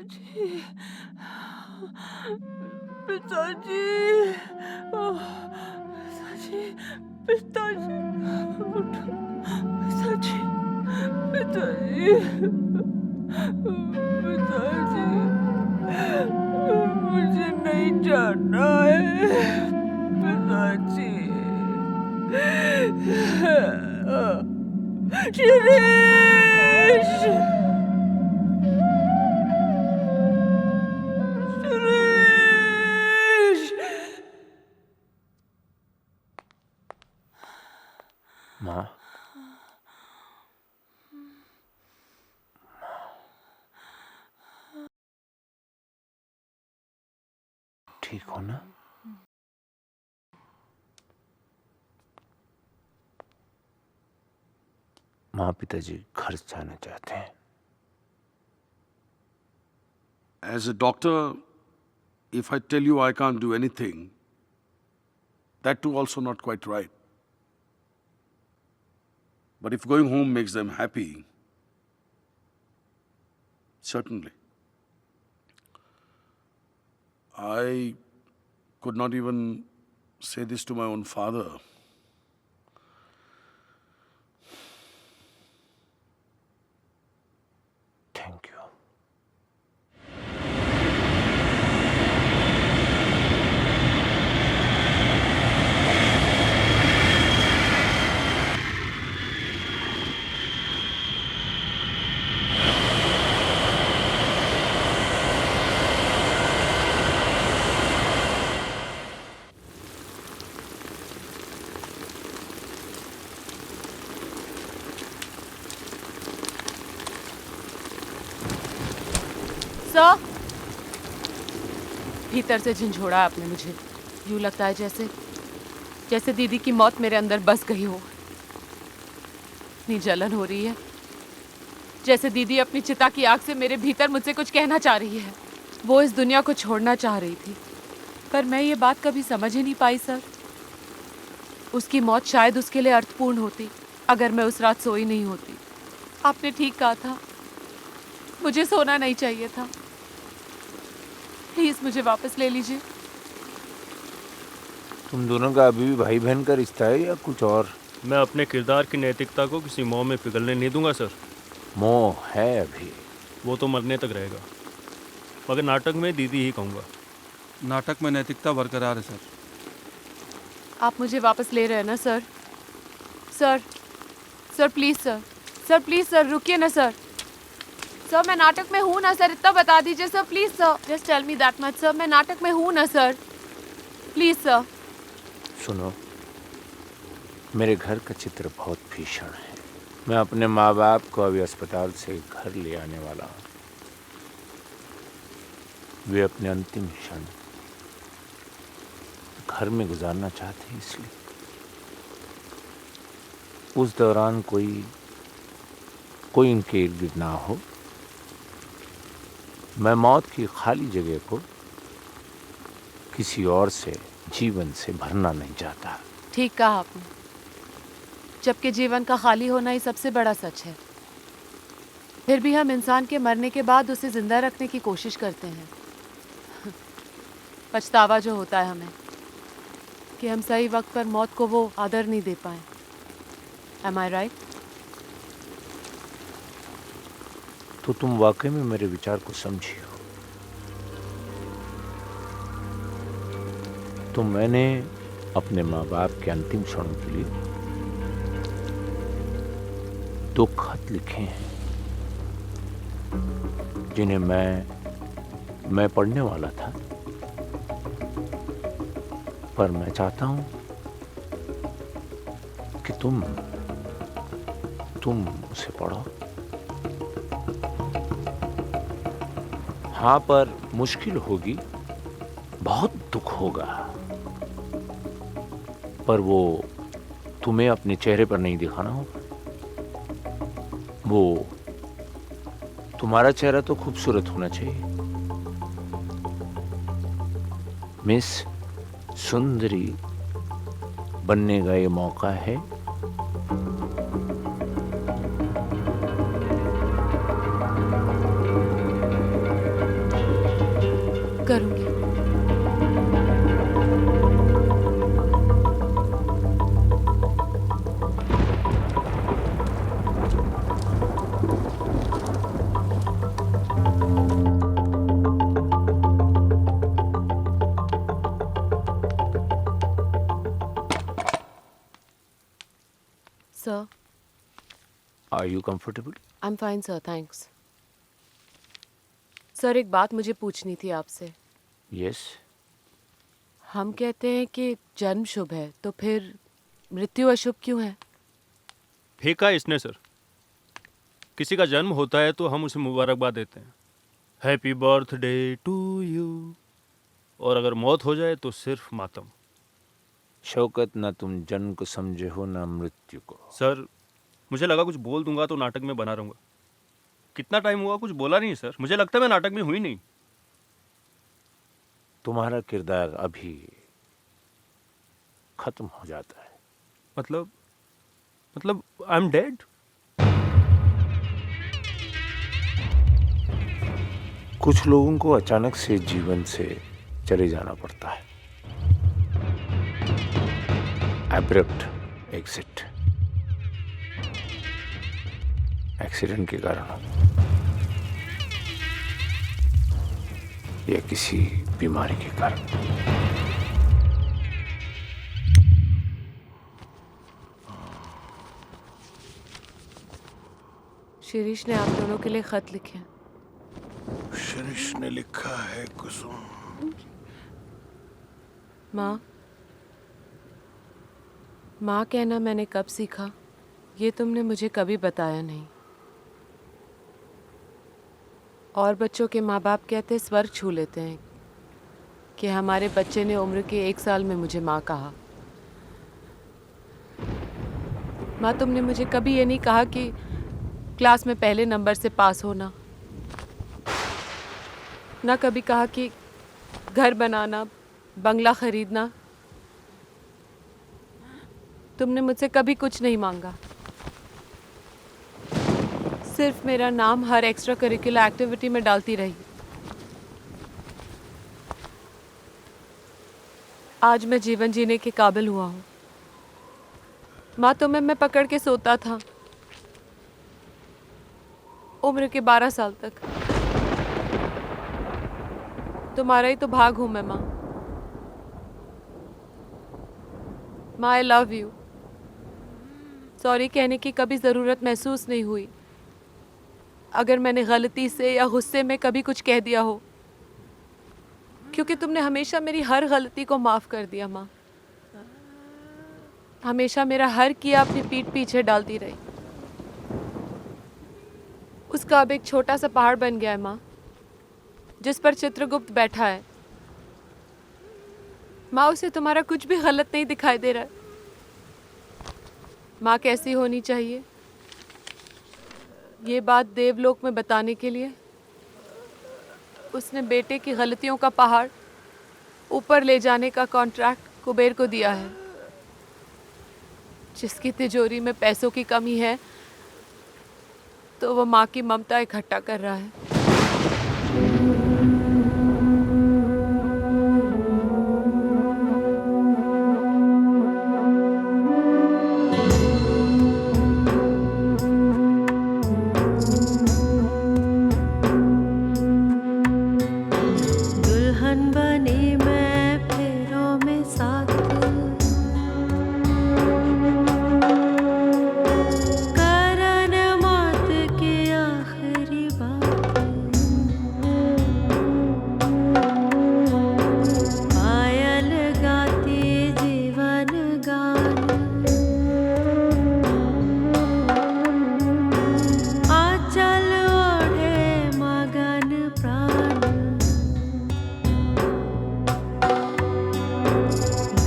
पिताजी, पिताजी, ओह, पिताजी, पिताजी, उठो, पिताजी, पिताजी, पिताजी, मुझे नहीं जाना है, पिताजी, शिरीष, शिरीष। माँ, ठीक हो ना? माँ पिताजी घर जाना चाहते हैं। As a doctor, if I tell you I can't do anything, that too also not quite right. But if going home makes them happy, certainly. I could not even say this to my own father. Thank you. Sir, भीतर से झंझोड़ा आपने मुझे। यूं लगता है जैसे दीदी की मौत मेरे अंदर बस गई हो। इतनी जलन हो रही है, जैसे दीदी अपनी चिता की आग से मेरे भीतर मुझसे कुछ कहना चाह रही है। वो इस दुनिया को छोड़ना चाह रही थी, पर मैं ये बात कभी समझ ही नहीं पाई सर। उसकी मौत शायद उसके लिए अर्थपूर्ण होती अगर मैं उस रात सोई नहीं होती। आपने ठीक कहा था, मुझे सोना नहीं चाहिए था। प्लीज मुझे वापस ले लीजिए। तुम दोनों का अभी भी भाई बहन का रिश्ता है या कुछ और? मैं अपने किरदार की नैतिकता को किसी मोह में पिघलने नहीं दूंगा सर। मोह है अभी, वो तो मरने तक रहेगा, मगर नाटक में दीदी ही कहूँगा। नाटक में नैतिकता बरकरार है सर। आप मुझे वापस ले रहे हैं ना sir? Sir, sir please sir, sir please sir, रुकिए ना सर। सर मैं नाटक में हूँ ना सर, इतना बता दीजिए sir, please sir, just tell me that much sir. मैं नाटक में हूँ ना सर, प्लीज सर। सुनो, मेरे घर का चित्र बहुत भीषण है। मैं अपने माँ बाप को अभी अस्पताल से घर ले आने वाला हूँ। वे अपने अंतिम क्षण घर में गुजारना चाहते हैं, इसलिए उस दौरान कोई उनके इर्द गिर्द ना हो। मैं मौत की खाली जगह को किसी और से, जीवन से भरना नहीं चाहता। ठीक कहा आपने, जबकि जीवन का खाली होना ही सबसे बड़ा सच है। फिर भी हम इंसान के मरने के बाद उसे जिंदा रखने की कोशिश करते हैं। पछतावा जो होता है हमें कि हम सही वक्त पर मौत को वो आदर नहीं दे पाए। Am I right? तो तुम वाकई में मेरे विचार को समझी हो। तो मैंने अपने माँ बाप के अंतिम क्षणों के लिए 2 खत लिखे हैं, जिन्हें मैं पढ़ने वाला था, पर मैं चाहता हूं कि तुम उसे पढ़ो। हाँ, पर मुश्किल होगी, बहुत दुख होगा, पर वो तुम्हें अपने चेहरे पर नहीं दिखाना होगा। वो तुम्हारा चेहरा तो खूबसूरत होना चाहिए। मिस सुंदरी बनने का ये मौका है। Sir. Are you comfortable? I am fine sir, thanks. Sir एक बात मुझे पूछनी थी आपसे। यस। हम कहते हैं कि जन्म शुभ है, तो फिर मृत्यु अशुभ क्यों है? फेंका इसने सर। किसी का जन्म होता है तो हम उसे मुबारकबाद देते हैं, हैप्पी बर्थडे टू यू, और अगर मौत हो जाए तो सिर्फ मातम। शौकत, ना तुम जन्म को समझे हो ना मृत्यु को। सर मुझे लगा कुछ बोल दूंगा तो नाटक में बना रहूंगा। कितना टाइम हुआ कुछ बोला नहीं सर। मुझे लगता है मैं नाटक में हुई नहीं। तुम्हारा किरदार अभी खत्म हो जाता है। मतलब आई एम डेड? कुछ लोगों को अचानक से जीवन से चले जाना पड़ता है। एब्रप्ट एग्जिट, एक्सीडेंट के कारण या किसी बीमारी के कारण। शिरीष ने आप दोनों के लिए खत लिखे हैं। शिरीष ने लिखा है कुसुम। माँ कहना मैंने कब सीखा, ये तुमने मुझे कभी बताया नहीं। और बच्चों के माँ बाप कहते स्वर्ग छू लेते हैं कि हमारे बच्चे ने उम्र के 1 साल में मुझे माँ कहा। माँ तुमने मुझे कभी ये नहीं कहा कि क्लास में पहले नंबर से पास होना, ना कभी कहा कि घर बनाना, बंगला खरीदना। तुमने मुझसे कभी कुछ नहीं मांगा। सिर्फ मेरा नाम हर एक्स्ट्रा करिकुलर एक्टिविटी में डालती रही। आज मैं जीवन जीने के काबिल हुआ हूँ। माँ तुम्हें मैं पकड़ के सोता था उम्र के 12 साल तक। तुम्हारा ही तो भाग हूं मैं माँ। माँ आई लव यू। सॉरी कहने की कभी ज़रूरत महसूस नहीं हुई। अगर मैंने गलती से या गुस्से में कभी कुछ कह दिया हो, क्योंकि तुमने हमेशा मेरी हर गलती को माफ़ कर दिया माँ। हमेशा मेरा हर किया अपनी पीठ पीछे डालती रही। उसका अब एक छोटा सा पहाड़ बन गया है माँ, जिस पर चित्रगुप्त बैठा है। माँ उसे तुम्हारा कुछ भी गलत नहीं दिखाई दे रहा है। माँ कैसी होनी चाहिए, ये बात देवलोक में बताने के लिए उसने बेटे की गलतियों का पहाड़ ऊपर ले जाने का कॉन्ट्रैक्ट कुबेर को दिया है। जिसकी तिजोरी में पैसों की कमी है तो वो माँ की ममता इकट्ठा कर रहा है। दुल्हन बनी मैं फेरों में साथ, करन मौत की आखिरी बात। पायल गाती जीवन गान, आंचल ओढ़े मगन प्राण।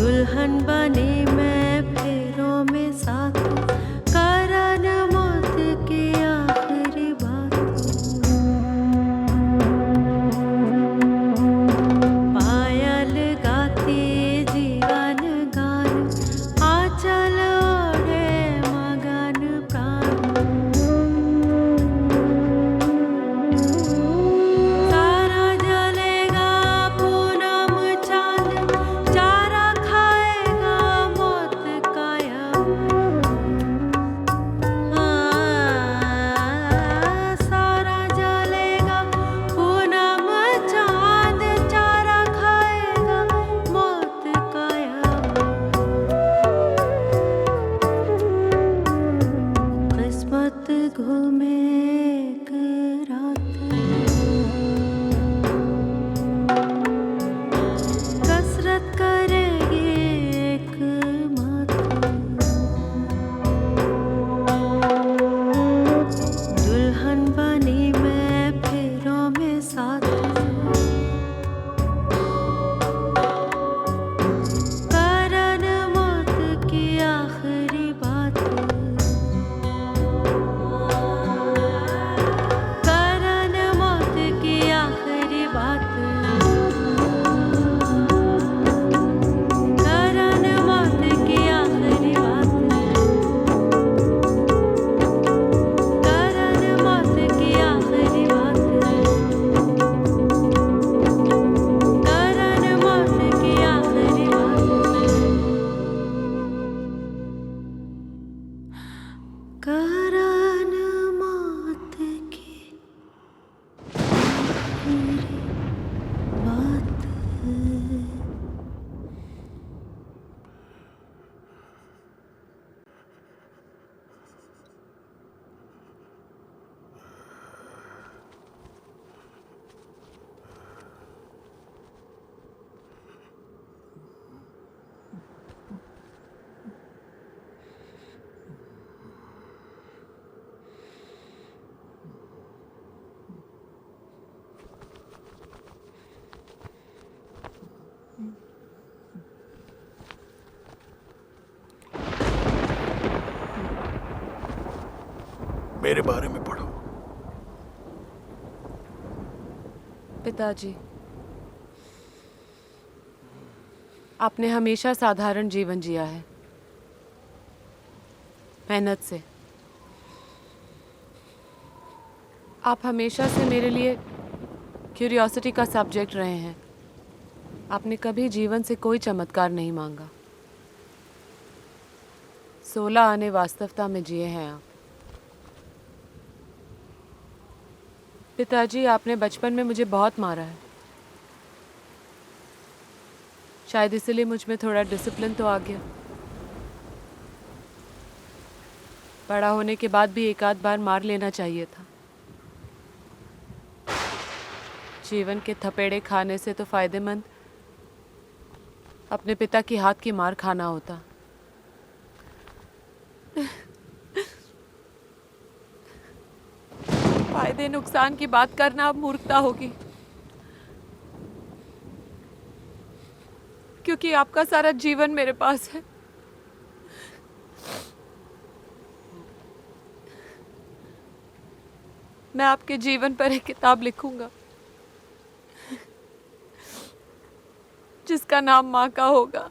दुल्हन बनी मैं फेरों में साथ, करन मौत की आखिरी बात। पायल गाती जीवन गान, आंचल ओढ़े मगन प्राण। तारा जलेगा पूनम चांद, चारा खाएगा मेरे बारे में पढ़ो। पिताजी, आपने हमेशा साधारण जीवन जिया है, मेहनत से। आप हमेशा से मेरे लिए क्यूरियोसिटी का सब्जेक्ट रहे हैं। आपने कभी जीवन से कोई चमत्कार नहीं मांगा। 16 आने वास्तवता में जिए हैं आप। पिताजी, आपने बचपन में मुझे बहुत मारा है। शायद इसलिए मुझ में थोड़ा डिसिप्लिन तो आ गया। बड़ा होने के बाद भी एक आध बार मार लेना चाहिए था। जीवन के थपेड़े खाने से तो फायदेमंद अपने पिता की हाथ की मार खाना होता। फायदे नुकसान की बात करना अब मूर्खता होगी, क्योंकि आपका सारा जीवन मेरे पास है। मैं आपके जीवन पर एक किताब लिखूंगा जिसका नाम माँ का होगा।